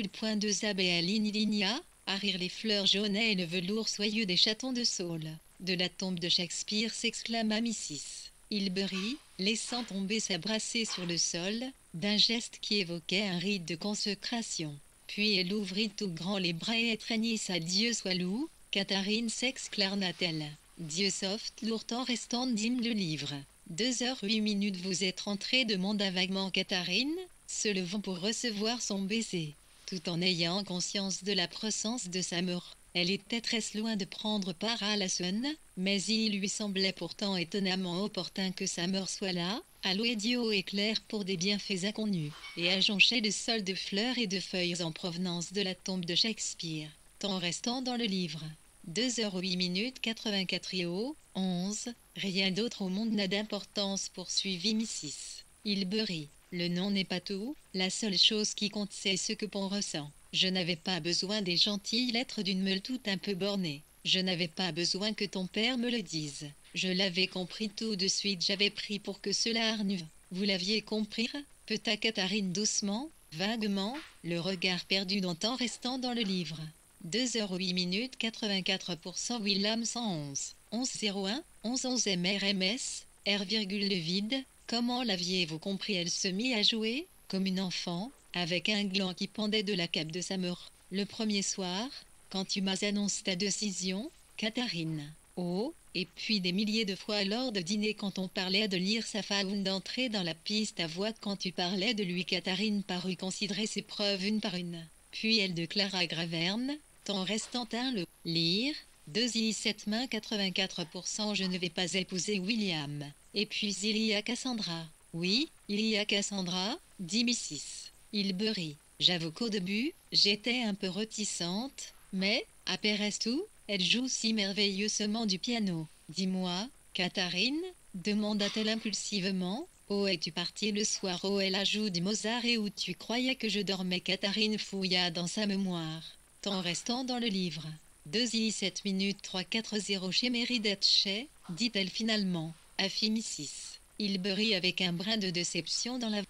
point 2 ABL Ligna, à rire les fleurs jaunes et le velours soyeux des chatons de Saule. De la tombe de Shakespeare s'exclama Mrs. Hilbery, laissant tomber sa brassée sur le sol, d'un geste qui évoquait un rite de consécration. Puis elle ouvrit tout grand les bras et étreignit sa Dieu soit loup, Catherine s'exclama-t-elle. Dieu soft lourd en restant dîme le livre. 2h08 vous êtes rentrée demanda vaguement Catherine, se levant pour recevoir son baiser. Tout en ayant conscience de la présence de sa mort. Elle était très loin de prendre part à la scène, mais il lui semblait pourtant étonnamment opportun que sa mort soit là, à l'audio éclair pour des bienfaits inconnus, et à joncher le sol de fleurs et de feuilles en provenance de la tombe de Shakespeare, tant restant dans le livre. 2h08 84 IO, 11, rien d'autre au monde n'a d'importance poursuivit Mrs. Hilbery. Le nom n'est pas tout, la seule chose qui compte c'est ce que l'on ressent. Je n'avais pas besoin des gentilles lettres d'une meule tout un peu bornée. Je n'avais pas besoin que ton père me le dise. Je l'avais compris tout de suite, j'avais pris pour que cela arrive. Vous l'aviez compris? Peut-à Catherine doucement, vaguement, le regard perdu dans temps restant dans le livre. 2h08 84% William 111, 1101, 1111 MRMS, R, le vide. Comment l'aviez-vous compris? Elle se mit à jouer, comme une enfant, avec un gland qui pendait de la cape de sa mort. Le premier soir, quand tu m'as annoncé ta décision, Catherine. Oh, et puis des milliers de fois lors de dîner quand on parlait de lire sa faune d'entrer dans la piste à voix quand tu parlais de lui, Catherine parut considérer ses preuves une par une. Puis elle déclara Graverne, t'en restant un le lire. 2,7 mains 84%. Je ne vais pas épouser William. Et puis il y a Cassandra. Oui, il y a Cassandra, dit Mrs. Hilbery. J'avoue qu'au début, j'étais un peu réticente, mais, après tout, elle joue si merveilleusement du piano. Dis-moi, Catherine, demanda-t-elle impulsivement. Où es-tu partie le soir où elle a joué du Mozart et où tu croyais que je dormais? Catherine fouilla dans sa mémoire, t'en restant dans le livre. 2,7 minutes 3,40 chez Meredith, dit-elle finalement, affirme Mrs. Hilbery avec un brin de déception dans la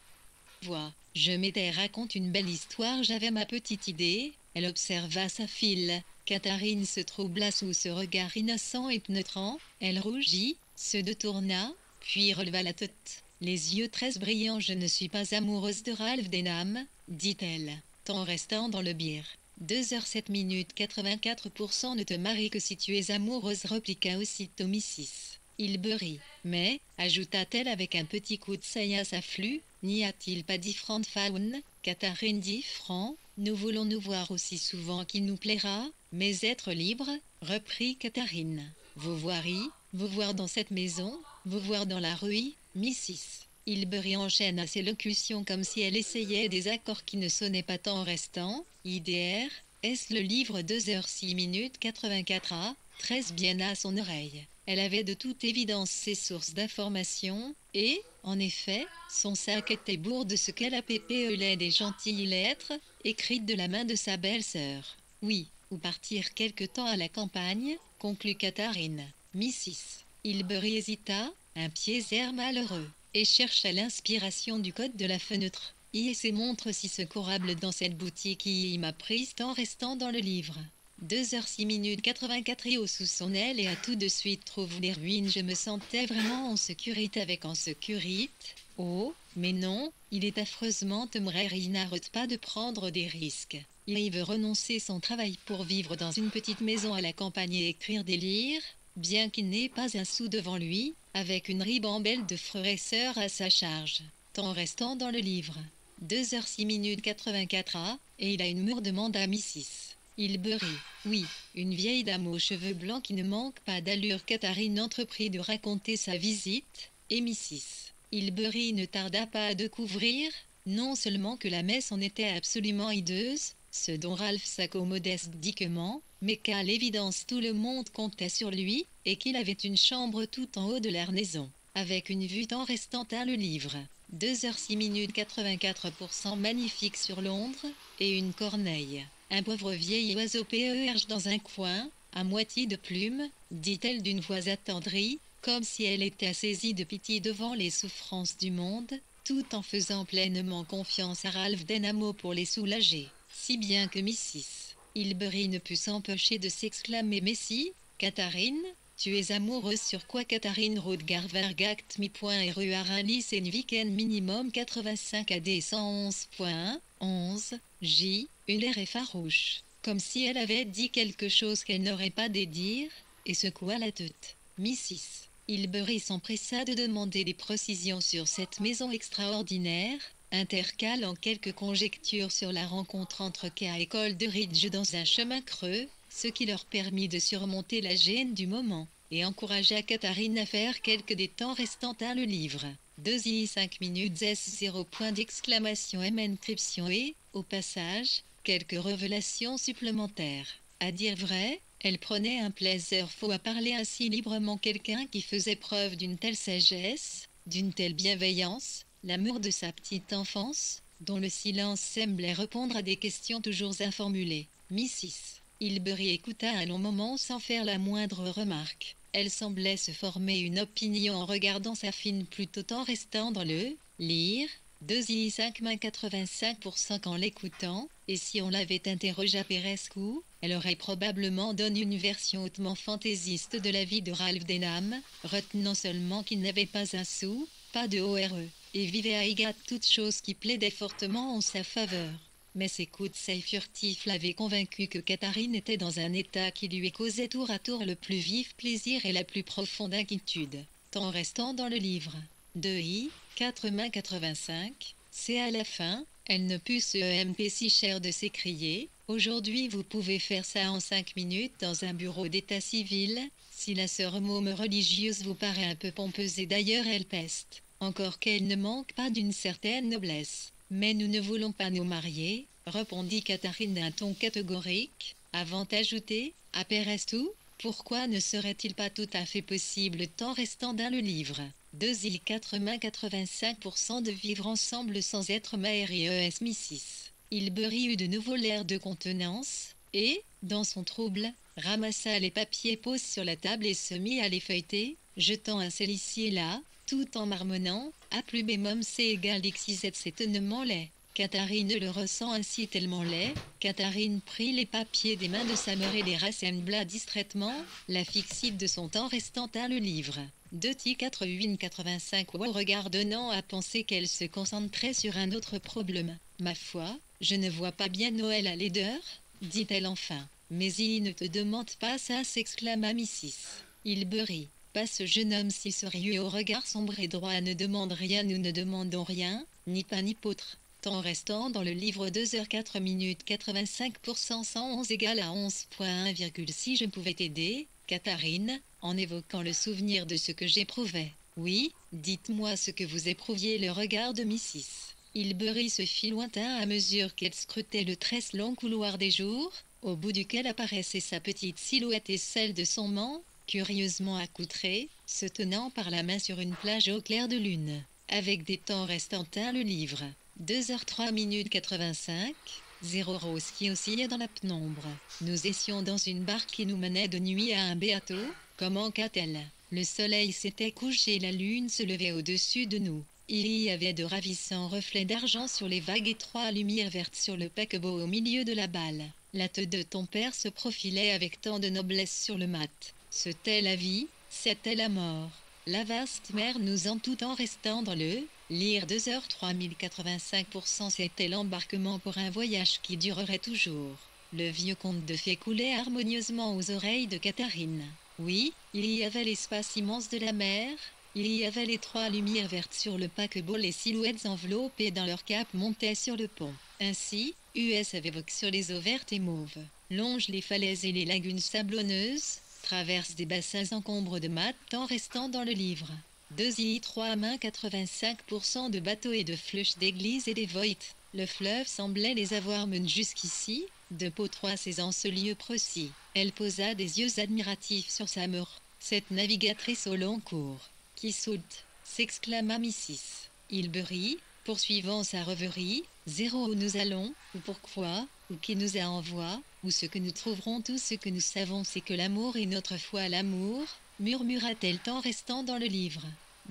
voix. Je m'étais raconte une belle histoire, j'avais ma petite idée. Elle observa sa fille. Catherine se troubla sous ce regard innocent et pénétrant. Elle rougit, se détourna, puis releva la tête. Les yeux très brillants. Je ne suis pas amoureuse de Ralph Denham, dit-elle, t'en restant dans le bière. 2h07 minutes 84%. Ne te marie que si tu es amoureuse, répliqua aussitôt Mrs. Hilbery. Mais, ajouta-t-elle avec un petit coup de saille à sa flûte, n'y a-t-il pas différentes faunes? Catherine dit franc, nous voulons nous voir aussi souvent qu'il nous plaira, mais être libre, reprit Catherine. Vous voir dans cette maison, vous voir dans la rue, Mrs. Hilbery enchaîna ses locutions comme si elle essayait des accords qui ne sonnaient pas tant restant. IDR, est-ce le livre 2h06 minutes 84 13 bien à son oreille. Elle avait de toute évidence ses sources d'informations, et, en effet, son sac était bourre de ce qu'elle appelait des gentilles lettres, écrites de la main de sa belle-sœur. Oui, ou partir quelque temps à la campagne, conclut Catherine. Mrs. Hilbery hésita, un pied malheureux, et chercha l'inspiration du code de la fenêtre. Y ses montres si secourables dans cette boutique y m'a prise en restant dans le livre. 2h06 minutes 84 et au sous son aile et a tout de suite trouve les ruines. Je me sentais vraiment en sécurité avec en sécurité. Oh, mais non, il est affreusement téméraire. Il n'arrête pas de prendre des risques. Il veut renoncer son travail pour vivre dans une petite maison à la campagne et écrire des livres, bien qu'il n'ait pas un sou devant lui, avec une ribambelle de frères et sœurs à sa charge, en restant dans le livre. 2h06 minutes 84 et il a une mûre demande à Mrs. Hilbery. Oui, une vieille dame aux cheveux blancs qui ne manque pas d'allure. Catherine entreprit de raconter sa visite, et Mrs. Hilbery ne tarda pas à découvrir, non seulement que la messe en était absolument hideuse, ce dont Ralph s'accommodait sadiquement, mais qu'à l'évidence tout le monde comptait sur lui, et qu'il avait une chambre tout en haut de leur maison, avec une vue en restant à le livre. 2h06 minutes 84% magnifique sur Londres, et une corneille. Un pauvre vieil oiseau perche dans un coin, à moitié de plume, dit-elle d'une voix attendrie, comme si elle était saisie de pitié devant les souffrances du monde, tout en faisant pleinement confiance à Ralph Denham pour les soulager. Si bien que Mrs. Hilbery ne put s'empêcher de s'exclamer: mais si, Catherine, tu es amoureuse sur quoi? Catherine Rodgarvergakt mi.ru Aralis et week-end minimum 85 AD 111.11 J. Une air est farouche, comme si elle avait dit quelque chose qu'elle n'aurait pas dû dire, et secoua la tête. Mrs. Hilbery s'empressa de demander des précisions sur cette maison extraordinaire, intercalant quelques conjectures sur la rencontre entre Kay et Coleridge dans un chemin creux, ce qui leur permit de surmonter la gêne du moment, et encouragea Catherine à faire quelques des temps restants à le livre. 2,5 minutes S0 point d'exclamation M inscription et, au passage, quelques révélations supplémentaires. À dire vrai, elle prenait un plaisir fou à parler ainsi librement. Quelqu'un qui faisait preuve d'une telle sagesse, d'une telle bienveillance, l'amour de sa petite enfance, dont le silence semblait répondre à des questions toujours informulées. Mrs. Hilbery écouta un long moment sans faire la moindre remarque. Elle semblait se former une opinion en regardant sa fille plutôt en restant dans le lire. 2,5 qu'en l'écoutant, et si on l'avait interrogée à Perescu, elle aurait probablement donné une version hautement fantaisiste de la vie de Ralph Denham, retenant seulement qu'il n'avait pas un sou, pas de ORE, et vivait à Igat toutes choses qui plaidaient fortement en sa faveur. Mais ses coups de ceille furtifs l'avaient convaincu que Catherine était dans un état qui lui causait tour à tour le plus vif plaisir et la plus profonde inquiétude. Tant restant dans le livre. 2i, 4 mains 85, c'est à la fin, elle ne put se EMP si cher de s'écrier. Aujourd'hui vous pouvez faire ça en 5 minutes dans un bureau d'état civil, si la sœur môme religieuse vous paraît un peu pompeuse et d'ailleurs elle peste. Encore qu'elle ne manque pas d'une certaine noblesse. Mais nous ne voulons pas nous marier, répondit Catherine d'un ton catégorique, avant d'ajouter, après tout, pourquoi ne serait-il pas tout à fait possible tant restant dans le livre 2,85% de vivre ensemble sans être mère et Mrs. Hilbery eut de nouveau l'air de contenance, et, dans son trouble, ramassa les papiers posés sur la table et se mit à les feuilleter, jetant un sel ici et là, tout en marmonnant, A plus bémum C égale XZ c'est tellement laid. Catherine le ressent ainsi tellement laid. Catherine prit les papiers des mains de sa mère et les rassembla distraitement, la fixite de son temps restant à le livre. 2T4 au regard donnant à penser qu'elle se concentrait sur un autre problème. Ma foi, je ne vois pas bien Noël à laideur, dit-elle enfin. Mais il ne te demande pas ça, s'exclama Mrs. Hilbery. Pas ce jeune homme si sérieux au regard sombre et droit ne demande rien, nous ne demandons rien, ni pain ni poutre. Tant restant dans le livre 2h4 minutes 85% 111 égale à 11.1,6 je pouvais t'aider, Catherine, en évoquant le souvenir de ce que j'éprouvais. Oui, dites-moi ce que vous éprouviez le regard de Mrs. Hilbery se fit lointain à mesure qu'elle scrutait le tresse long couloir des jours, au bout duquel apparaissait sa petite silhouette et celle de son mant, curieusement accoutré, se tenant par la main sur une plage au clair de lune, avec des temps restants à le livre. 2h3 minutes 85, 0 rose qui oscillait dans la pénombre. Nous étions dans une barque qui nous menait de nuit à un bateau, comment qu'a-t-elle ? Le soleil s'était couché et la lune se levait au-dessus de nous. Il y avait de ravissants reflets d'argent sur les vagues et 3 lumières vertes sur le paquebot au milieu de la balle. La tête de ton père se profilait avec tant de noblesse sur le mat. C'était la vie, c'était la mort. La vaste mer nous en tout en restant dans le lire 2h3 1085% c'était l'embarquement pour un voyage qui durerait toujours. Le vieux conte de fées coulait harmonieusement aux oreilles de Catherine. Oui, il y avait l'espace immense de la mer, il y avait les 3 lumières vertes sur le paquebot, les silhouettes enveloppées dans leur cape montaient sur le pont. Ainsi, US évoque sur les eaux vertes et mauves, longe les falaises et les lagunes sablonneuses, traverse des bassins encombrés de mat tant restant dans le livre. 2i3 mains 85% de bateaux et de flèches d'églises et des voïtes. Le fleuve semblait les avoir menés jusqu'ici, de peau 3 saisons ce lieu précis. Elle posa des yeux admiratifs sur sa mère, cette navigatrice au long cours. Qui saute, s'exclama Mrs. Hilbery, poursuivant sa rêverie, 0 où nous allons, ou pourquoi, ou qui nous a envoie, ou ce que nous trouverons, tout ce que nous savons c'est que l'amour est notre foi à l'amour, murmura-t-elle tant restant dans le livre.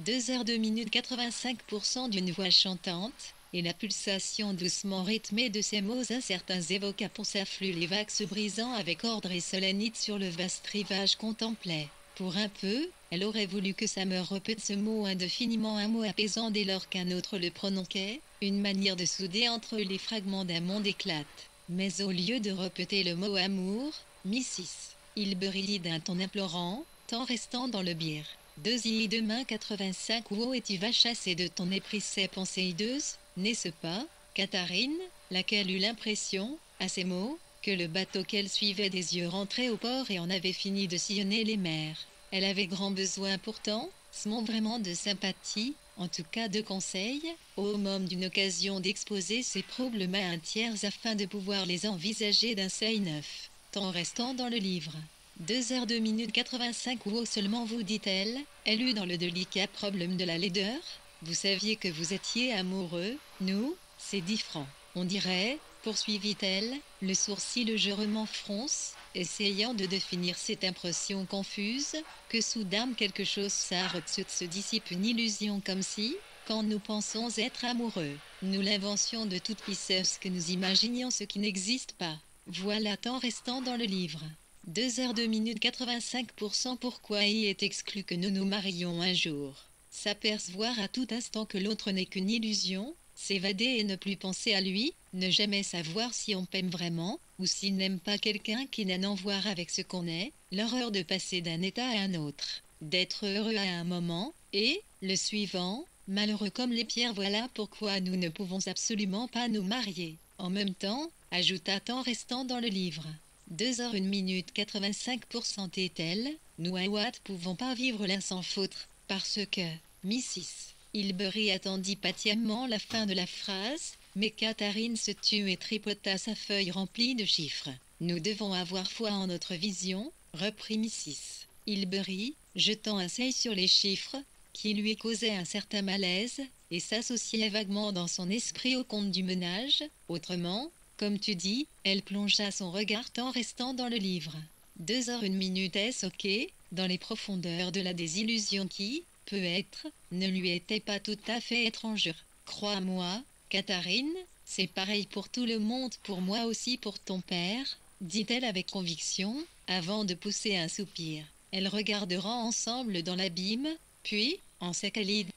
2h2 minutes 85% d'une voix chantante, et la pulsation doucement rythmée de ces mots incertains évoqua pour sa flux les vagues se brisant avec ordre et solennité sur le vaste rivage contemplait. Pour un peu, elle aurait voulu que sa mère répète ce mot indéfiniment, un mot apaisant dès lors qu'un autre le prononçait, une manière de souder entre eux les fragments d'un monde éclate. Mais au lieu de répéter le mot amour, Mrs. Hilbery dit d'un ton implorant, tant restant dans le bière. 2i demain 85 où es-tu va chasser de ton épris ces pensées hideuses, n'est-ce pas, Catherine, laquelle eut l'impression, à ces mots, que le bateau qu'elle suivait des yeux rentrait au port et en avait fini de sillonner les mers. Elle avait grand besoin pourtant, vraiment de sympathie, en tout cas de conseils, au moment d'une occasion d'exposer ses problèmes à un tiers afin de pouvoir les envisager d'un seuil neuf. Tant restant dans le livre. 2h2 minutes 85 ou seulement vous dit-elle, elle eut dans le délicat problème de la laideur. Vous saviez que vous étiez amoureux, nous, c'est 10 francs. On dirait, poursuivit-elle, le sourcil légèrement fronce, essayant de définir cette impression confuse, que soudain quelque chose se dissipe une illusion comme si, quand nous pensons être amoureux, nous l'invention de toute puissance que nous imaginions ce qui n'existe pas. Voilà tant restant dans le livre. 2h2 minutes 85% pourquoi il est exclu que nous nous marions un jour. s'apercevoir à tout instant que l'autre n'est qu'une illusion, s'évader et ne plus penser à lui, ne jamais savoir si on aime vraiment, ou s'il n'aime pas quelqu'un qui n'a n'en voir avec ce qu'on est, l'horreur de passer d'un état à un autre, d'être heureux à un moment, et, le suivant, malheureux comme les pierres. Voilà pourquoi nous ne pouvons absolument pas nous marier. En même temps, ajouta-t-on restant dans le livre. 2h 1 minute 85% est-elle, nous à Watt pouvons pas vivre l'un sans faute, parce que, Mrs. Hilbery attendit patiemment la fin de la phrase, mais Catherine se tut et tripota sa feuille remplie de chiffres. Nous devons avoir foi en notre vision, reprit Mrs. Hilbery, jetant un œil sur les chiffres, qui lui causaient un certain malaise, et s'associait vaguement dans son esprit au compte du ménage. Autrement, comme tu dis, elle plongea son regard en restant dans le livre. 2h 1 minute est-ce ok, dans les profondeurs de la désillusion qui, peut-être, ne lui était pas tout à fait étrangère. Crois-moi, Catherine, c'est pareil pour tout le monde, pour moi aussi, pour ton père, dit-elle avec conviction, avant de pousser un soupir. Elles regarderont ensemble dans l'abîme, puis, en s'accalide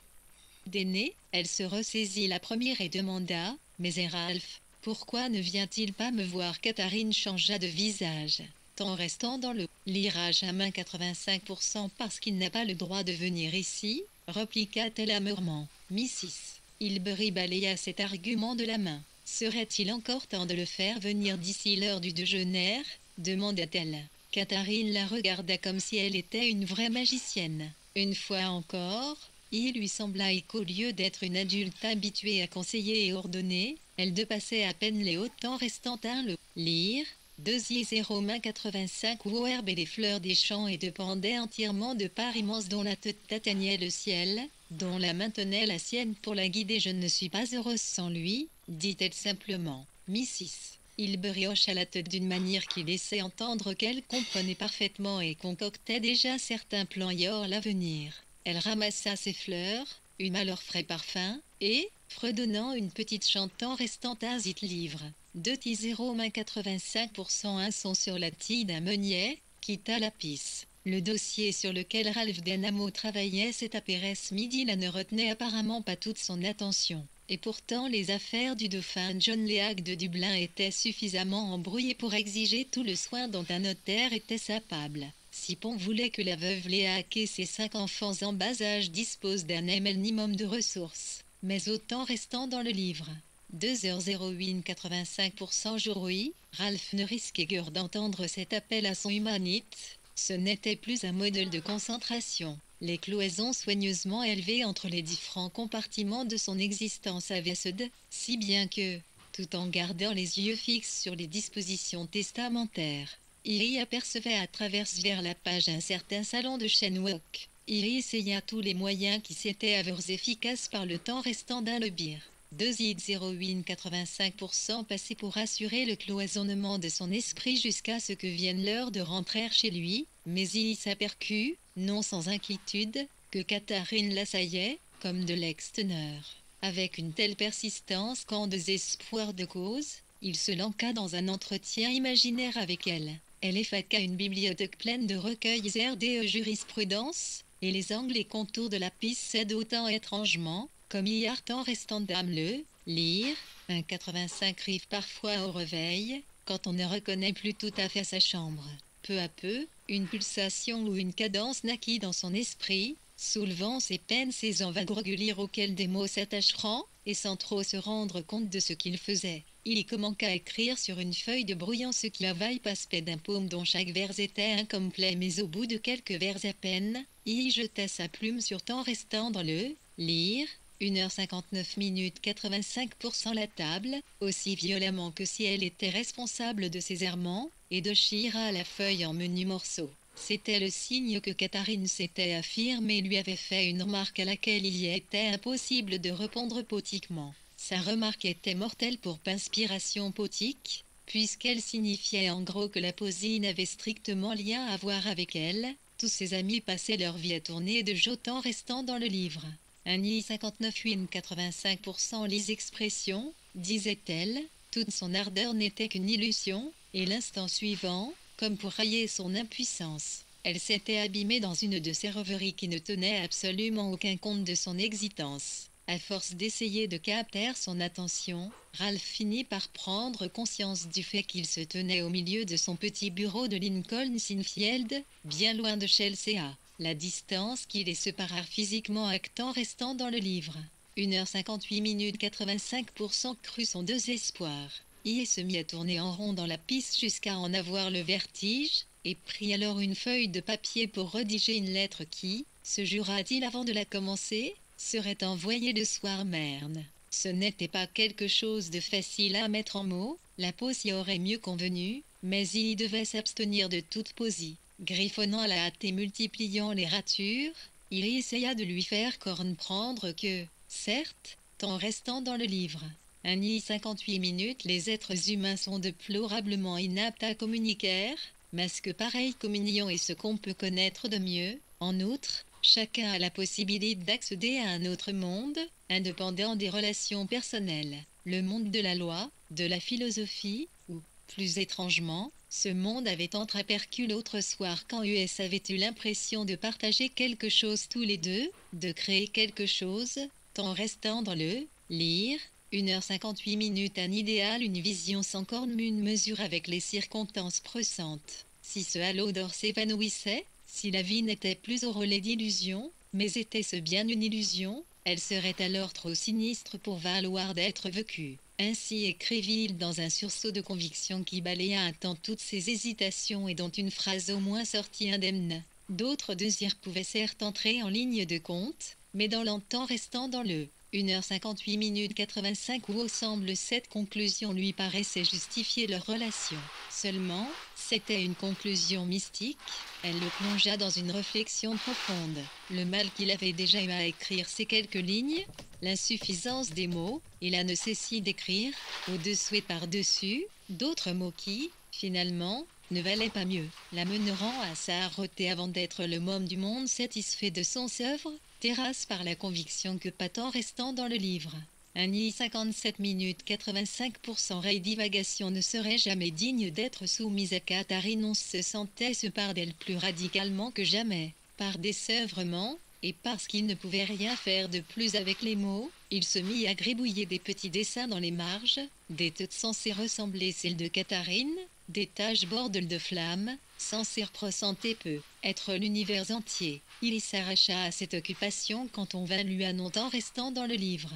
d'aîné, elle se ressaisit la première et demanda, mais Ralph, pourquoi ne vient-il pas me voir? Catherine changea de visage. En restant dans le lirage à main 85% parce qu'il n'a pas le droit de venir ici, répliqua-t-elle amèrement. Mrs. Hilbery balaya cet argument de la main. Serait-il encore temps de le faire venir d'ici l'heure du déjeuner? Demanda-t-elle. Catherine la regarda comme si elle était une vraie magicienne. Une fois encore, il lui sembla qu'au lieu d'être une adulte habituée à conseiller et ordonner, elle dépassait à peine les hauts temps restant à le lire. 2-0 main 85 où herbe et les fleurs des champs et dépendaient entièrement de parts immenses dont la tête atteignait le ciel, dont la main tenait la sienne pour la guider. Je ne suis pas heureuse sans lui, dit-elle simplement. Mrs. Hilbery hocha la tête d'une manière qui laissait entendre qu'elle comprenait parfaitement et concoctait déjà certains plans pour l'avenir. Elle ramassa ses fleurs, huma leur frais parfum, et, fredonnant une petite chantant restant à zit livre. 2-0 main 85% un son sur la tille d'un meunier, quitta la pisse. Le dossier sur lequel Ralph Denham travaillait cet après-midi ne retenait apparemment pas toute son attention. Et pourtant les affaires du dauphin John Léac de Dublin étaient suffisamment embrouillées pour exiger tout le soin dont un notaire était capable. Sipon voulait que la veuve Léac et ses 5 enfants en bas âge disposent d'un minimum de ressources. Mais autant restant dans le livre. 2h08 85% jour oui, Ralph ne risquait guère d'entendre cet appel à son humanité. Ce n'était plus un modèle de concentration. Les cloisons soigneusement élevées entre les différents compartiments de son existence avaient cédé, si bien que, tout en gardant les yeux fixes sur les dispositions testamentaires, il apercevait à travers vers la page un certain salon de Shenwalk. Il essaya tous les moyens qui s'étaient avérés efficaces par le temps restant dans le bir. 2,08 85% passé pour assurer le cloisonnement de son esprit jusqu'à ce que vienne l'heure de rentrer chez lui, mais il s'aperçut, non sans inquiétude, que Catherine l'assaillait, comme de l'extérieur. Avec une telle persistance qu'en désespoir de cause, il se lança dans un entretien imaginaire avec elle. Elle effaqua une bibliothèque pleine de recueils de jurisprudence, et les angles et contours de la piste cèdent autant étrangement, comme hier en restant d'âme le lire, un 85 rive parfois au réveil, quand on ne reconnaît plus tout à fait sa chambre. Peu à peu, une pulsation ou une cadence naquit dans son esprit, soulevant ses peines, ses envagues auxquelles des mots s'attacheront, et sans trop se rendre compte de ce qu'il faisait. Il y commença à écrire sur une feuille de brouillon ce qui avait aspect d'un poème dont chaque vers était incomplet, mais au bout de quelques vers à peine, il jeta sa plume sur temps restant dans le lire. 1h59 minutes 85% la table, aussi violemment que si elle était responsable de ses errements, et déchira la feuille en menus morceaux. C'était le signe que Catherine s'était affirmée et lui avait fait une remarque à laquelle il y était impossible de répondre potiquement. Sa remarque était mortelle pour inspiration potique, puisqu'elle signifiait en gros que la poésie n'avait strictement rien à voir avec elle. Tous ses amis passaient leur vie à tourner de jetant restant dans le livre. Un I 59,85% les expressions, disait-elle, toute son ardeur n'était qu'une illusion, et l'instant suivant, comme pour railler son impuissance, Elle s'était abîmée dans une de ces rêveries qui ne tenaient absolument aucun compte de son existence. À force d'essayer de capter son attention, Ralph finit par prendre conscience du fait qu'il se tenait au milieu de son petit bureau de Lincoln Sinfield, bien loin de Chelsea. La distance qui les sépara physiquement actant restant dans le livre. 1h58 minutes 85% crut son désespoir. Il se mit à tourner en rond dans la piste jusqu'à en avoir le vertige, et prit alors une feuille de papier pour rédiger une lettre qui, se jura-t-il avant de la commencer, serait envoyée le soir même. Ce n'était pas quelque chose de facile à mettre en mots, la pause y aurait mieux convenu, mais il y devait s'abstenir de toute poésie. Griffonnant la hâte et multipliant les ratures, il essaya de lui faire comprendre que, certes, en restant dans le livre, 1h58 minutes, les êtres humains sont déplorablement inaptes à communiquer, mais que pareille communion est ce qu'on peut connaître de mieux. En outre, chacun a la possibilité d'accéder à un autre monde, indépendant des relations personnelles, le monde de la loi, de la philosophie, ou, plus étrangement, ce monde avait entreaperçu l'autre soir quand US avait eu l'impression de partager quelque chose tous les deux, de créer quelque chose, en restant dans le lire. 1h58 minutes, un idéal, une vision sans commune mesure avec les circonstances pressantes. Si ce halo d'or s'épanouissait, si la vie n'était plus au relais d'illusions, mais était-ce bien une illusion, elle serait alors trop sinistre pour valoir d'être vécue. Ainsi écrivit-il dans un sursaut de conviction qui balaya un temps toutes ses hésitations et dont une phrase au moins sortit indemne. D'autres désirs pouvaient certes entrer en ligne de compte, mais dans l'entend restant dans le 1h58 minutes 85 où semble cette conclusion lui paraissait justifier leur relation. Seulement, c'était une conclusion mystique, elle le plongea dans une réflexion profonde. Le mal qu'il avait déjà eu à écrire ces quelques lignes, l'insuffisance des mots, et la nécessité d'écrire, au-dessous et par-dessus, d'autres mots qui, finalement, ne valaient pas mieux, l'amèneront à s'arrêter avant d'être le môme du monde satisfait de son œuvre, terrasse par la conviction que pas tant restant dans le livre. 1h57 minutes 85% Ray divagation ne serait jamais digne d'être soumise à Katharine. On se sentait se par d'elle plus radicalement que jamais. Par décèvrement, et parce qu'il ne pouvait rien faire de plus avec les mots, il se mit à gribouiller des petits dessins dans les marges, des têtes censées ressembler celles de Katharine, des taches bordées de flammes, censées représenter peu être l'univers entier. Il s'arracha à cette occupation quand on vint lui annoncer en restant dans le livre.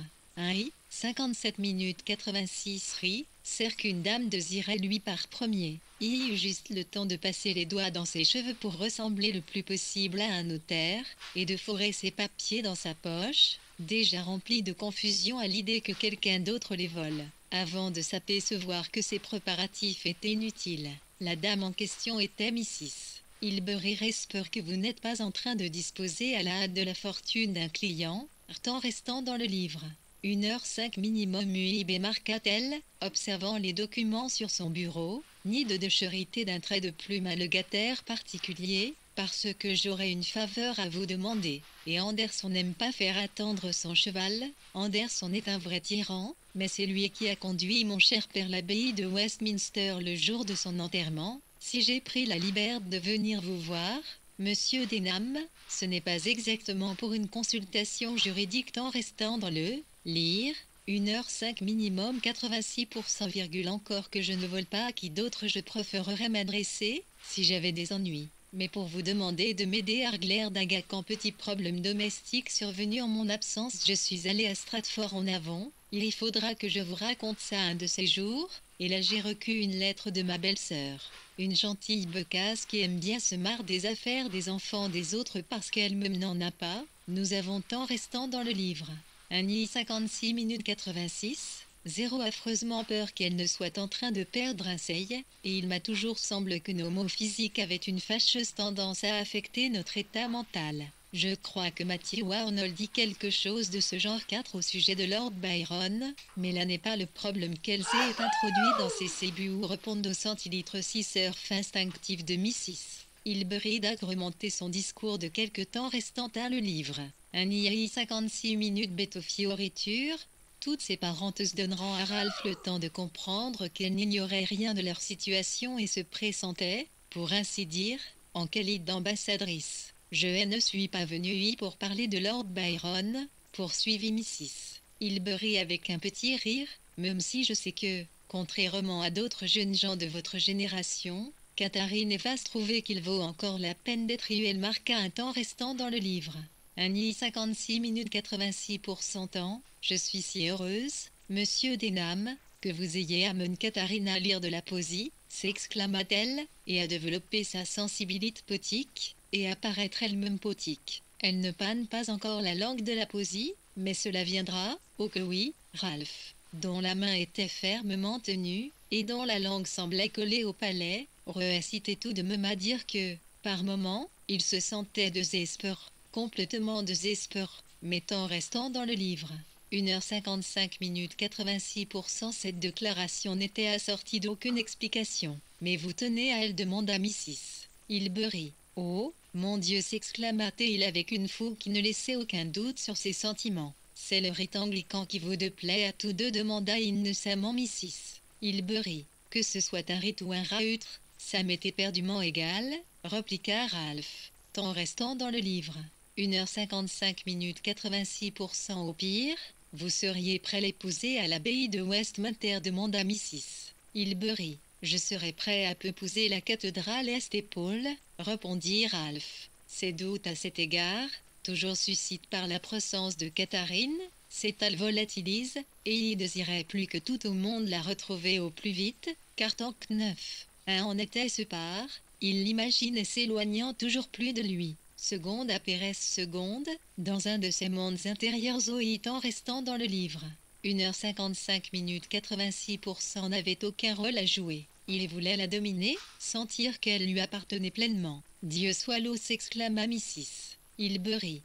57 minutes 86 c'est qu'une dame désirait lui par premier. Il eut juste le temps de passer les doigts dans ses cheveux pour ressembler le plus possible à un notaire, et de fourrer ses papiers dans sa poche, déjà rempli de confusion à l'idée que quelqu'un d'autre les vole. Avant de s'apercevoir que ses préparatifs étaient inutiles, la dame en question était Mrs. Hilbery Resper que vous n'êtes pas en train de disposer à la hâte de la fortune d'un client, en restant dans le livre. 1h05 minimum UIB marqua-t-elle, observant les documents sur son bureau, ni de charité d'un trait de plume allégataire particulier, parce que j'aurais une faveur à vous demander. Et Anderson n'aime pas faire attendre son cheval, Anderson est un vrai tyran, mais c'est lui qui a conduit mon cher père l'abbaye de Westminster le jour de son enterrement. Si j'ai pris la liberté de venir vous voir, Monsieur Denham, ce n'est pas exactement pour une consultation juridique en restant dans le lire, 1h05 minimum 86% encore que je ne vole pas à qui d'autre je préférerais m'adresser, si j'avais des ennuis. Mais pour vous demander de m'aider à régler d'un quand petit problème domestique survenu en mon absence, je suis allé à Stratford en avant, il faudra que je vous raconte ça un de ces jours, et là j'ai reçu une lettre de ma belle-sœur. Une gentille becasse qui aime bien se marre des affaires des enfants des autres parce qu'elle-même n'en a pas, nous avons tant restant dans le livre. 1h56 minutes 86, zéro affreusement peur qu'elle ne soit en train de perdre un seil, et il m'a toujours semblé que nos mots physiques avaient une fâcheuse tendance à affecter notre état mental. Je crois que Matthew Arnold dit quelque chose de ce genre 4 au sujet de Lord Byron, mais là n'est pas le problème qu'elle s'est introduit dans ses sébus où répondent au centilitre 6 heures instinctive de Mrs. Hilbery d'agrémenter son discours de quelque temps restant à le livre. 1h56 minutes bêto-fioriture. Toutes ces parenthèses donneront à Ralph le temps de comprendre qu'elle n'ignorait rien de leur situation et se pressentait, pour ainsi dire, en qualité d'ambassadrice. Je ne suis pas venue pour parler de Lord Byron, poursuivit Mrs. Hilbery avec un petit rire, même si je sais que, contrairement à d'autres jeunes gens de votre génération, Katharine Evas trouvait qu'il vaut encore la peine d'être eu. Elle marqua un temps restant dans le livre. 1h56 minutes 86 pour 100 ans. Je suis si heureuse, monsieur Denham, que vous ayez amené Katharine à lire de la poésie, s'exclama-t-elle, et à développer sa sensibilité poétique, et à paraître elle-même poétique. Elle ne panne pas encore la langue de la poésie, mais cela viendra, oh que oui, Ralph, dont la main était fermement tenue, et dont la langue semblait collée au palais, récitait tout de même à dire que, par moments, il se sentait désespéré, complètement désespéré, mais en restant dans le livre. 1h55 minutes 86%. Cette déclaration n'était assortie d'aucune explication. Mais vous tenez à elle, demanda Mrs. Hilbery. Oh, mon Dieu, s'exclama-t-il avec une fougue qui ne laissait aucun doute sur ses sentiments. C'est le rite anglican qui vous déplaît à tous deux, demanda innocemment Mrs. Hilbery. Que ce soit un rite ou un rautre, ça m'est éperdument égal, répliqua Ralph, en restant dans le livre. 1h55 minutes 86%. Au pire, vous seriez prêt à l'épouser à l'abbaye de Westminster, demanda Mrs. Hilbery. Je serais prêt à épouser la cathédrale Est-Épaule, répondit Ralph. Ses doutes à cet égard, toujours suscités par la présence de Katharine, s'étalent volatilise, et il désirait plus que tout au monde la retrouver au plus vite, car tant que neuf, en était ce part, il l'imaginait s'éloignant toujours plus de lui. Seconde après seconde, dans un de ces mondes intérieurs en restant dans le livre. 1h55 minutes 86% n'avait aucun rôle à jouer. Il voulait la dominer, sentir qu'elle lui appartenait pleinement. Dieu soit loué, s'exclama Mrs. Hilbery.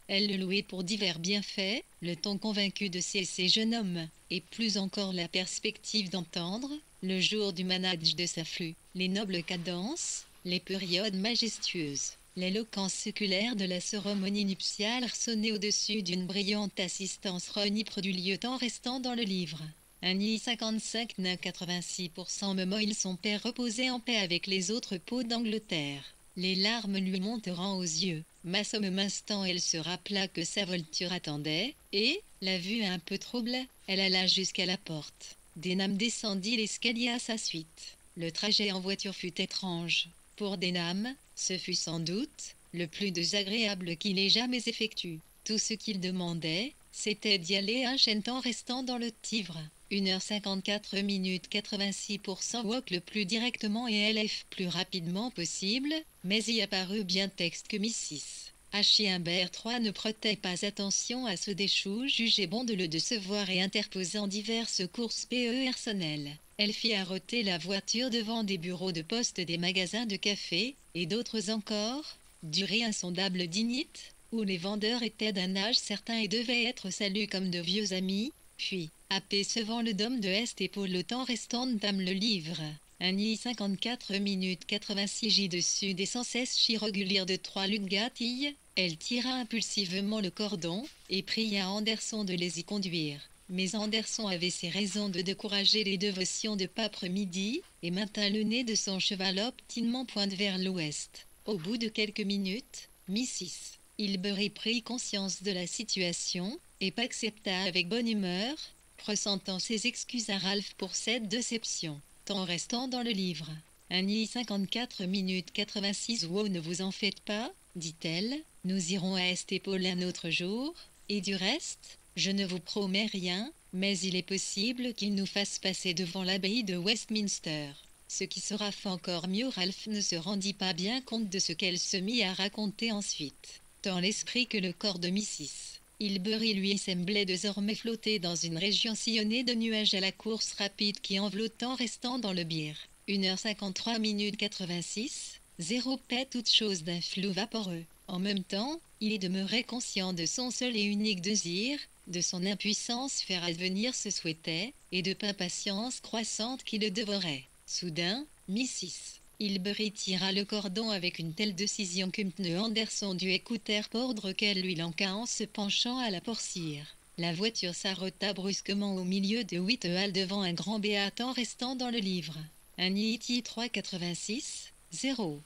Elle le louait pour divers bienfaits, le ton convaincu de ces jeunes hommes, et plus encore la perspective d'entendre, le jour du manège de sa flûte, les nobles cadences, les périodes majestueuses. L'éloquence séculaire de la cérémonie nuptiale sonnait au-dessus d'une brillante assistance renipre du lieu en restant dans le livre. 1h55 86%. Même il son père reposait en paix avec les autres peaux d'Angleterre. Les larmes lui monteront aux yeux. Mais au même instant elle se rappela que sa voiture attendait, et, la vue un peu trouble, elle alla jusqu'à la porte. Denham descendit l'escalier à sa suite. Le trajet en voiture fut étrange. Pour Denham, ce fut sans doute le plus désagréable qu'il ait jamais effectué. Tout ce qu'il demandait, c'était d'y aller un chaîne en restant dans le Tibre. 1h54 minutes 86%. Walk le plus directement et LF plus rapidement possible, mais y apparut bien texte que Mrs. Humbert III ne prêtait pas attention à ce déchou, jugeait bon de le décevoir et interposant diverses courses personnelles. Elle fit arrêter la voiture devant des bureaux de poste, des magasins de café, et d'autres encore, durée insondable dignité, où les vendeurs étaient d'un âge certain et devaient être salués comme de vieux amis, puis, apercevant le dôme de Est-Épaule le temps restant d'âme le livre. 1h54 minutes 86 J dessus des sans cesse régulières de 3 lugatilles, elle tira impulsivement le cordon, et pria Anderson de les y conduire. Mais Anderson avait ses raisons de décourager les dévotions de Pape midi, et maintint le nez de son cheval obstinément pointe vers l'ouest. Au bout de quelques minutes, Mrs. Hilbery prit conscience de la situation, et accepta avec bonne humeur, pressentant ses excuses à Ralph pour cette déception, en restant dans le livre. 1h54 minutes 86 Oh, ne vous en faites pas, dit-elle, nous irons à Est-Épaule un autre jour, et du reste, je ne vous promets rien, mais il est possible qu'il nous fasse passer devant l'abbaye de Westminster. Ce qui sera fait encore mieux. Ralph ne se rendit pas bien compte de ce qu'elle se mit à raconter ensuite, tant l'esprit que le corps de Mrs. Hilbery lui semblait désormais flotter dans une région sillonnée de nuages à la course rapide qui enveloppe en restant dans le bière. 1h53 minutes 86, 0 paix toute chose d'un flou vaporeux. En même temps, il y demeurait conscient de son seul et unique désir, de son impuissance faire advenir ce souhaitait, et de l'impatience croissante qui le dévorait. Soudain, Mrs. Hilbery tira le cordon avec une telle décision que M. Anderson dut écouter l'ordre qu'elle lui lança en se penchant à la portière. La voiture s'arrêta brusquement au milieu de 8 halles devant un grand béat en restant dans le livre. 1h86, 0.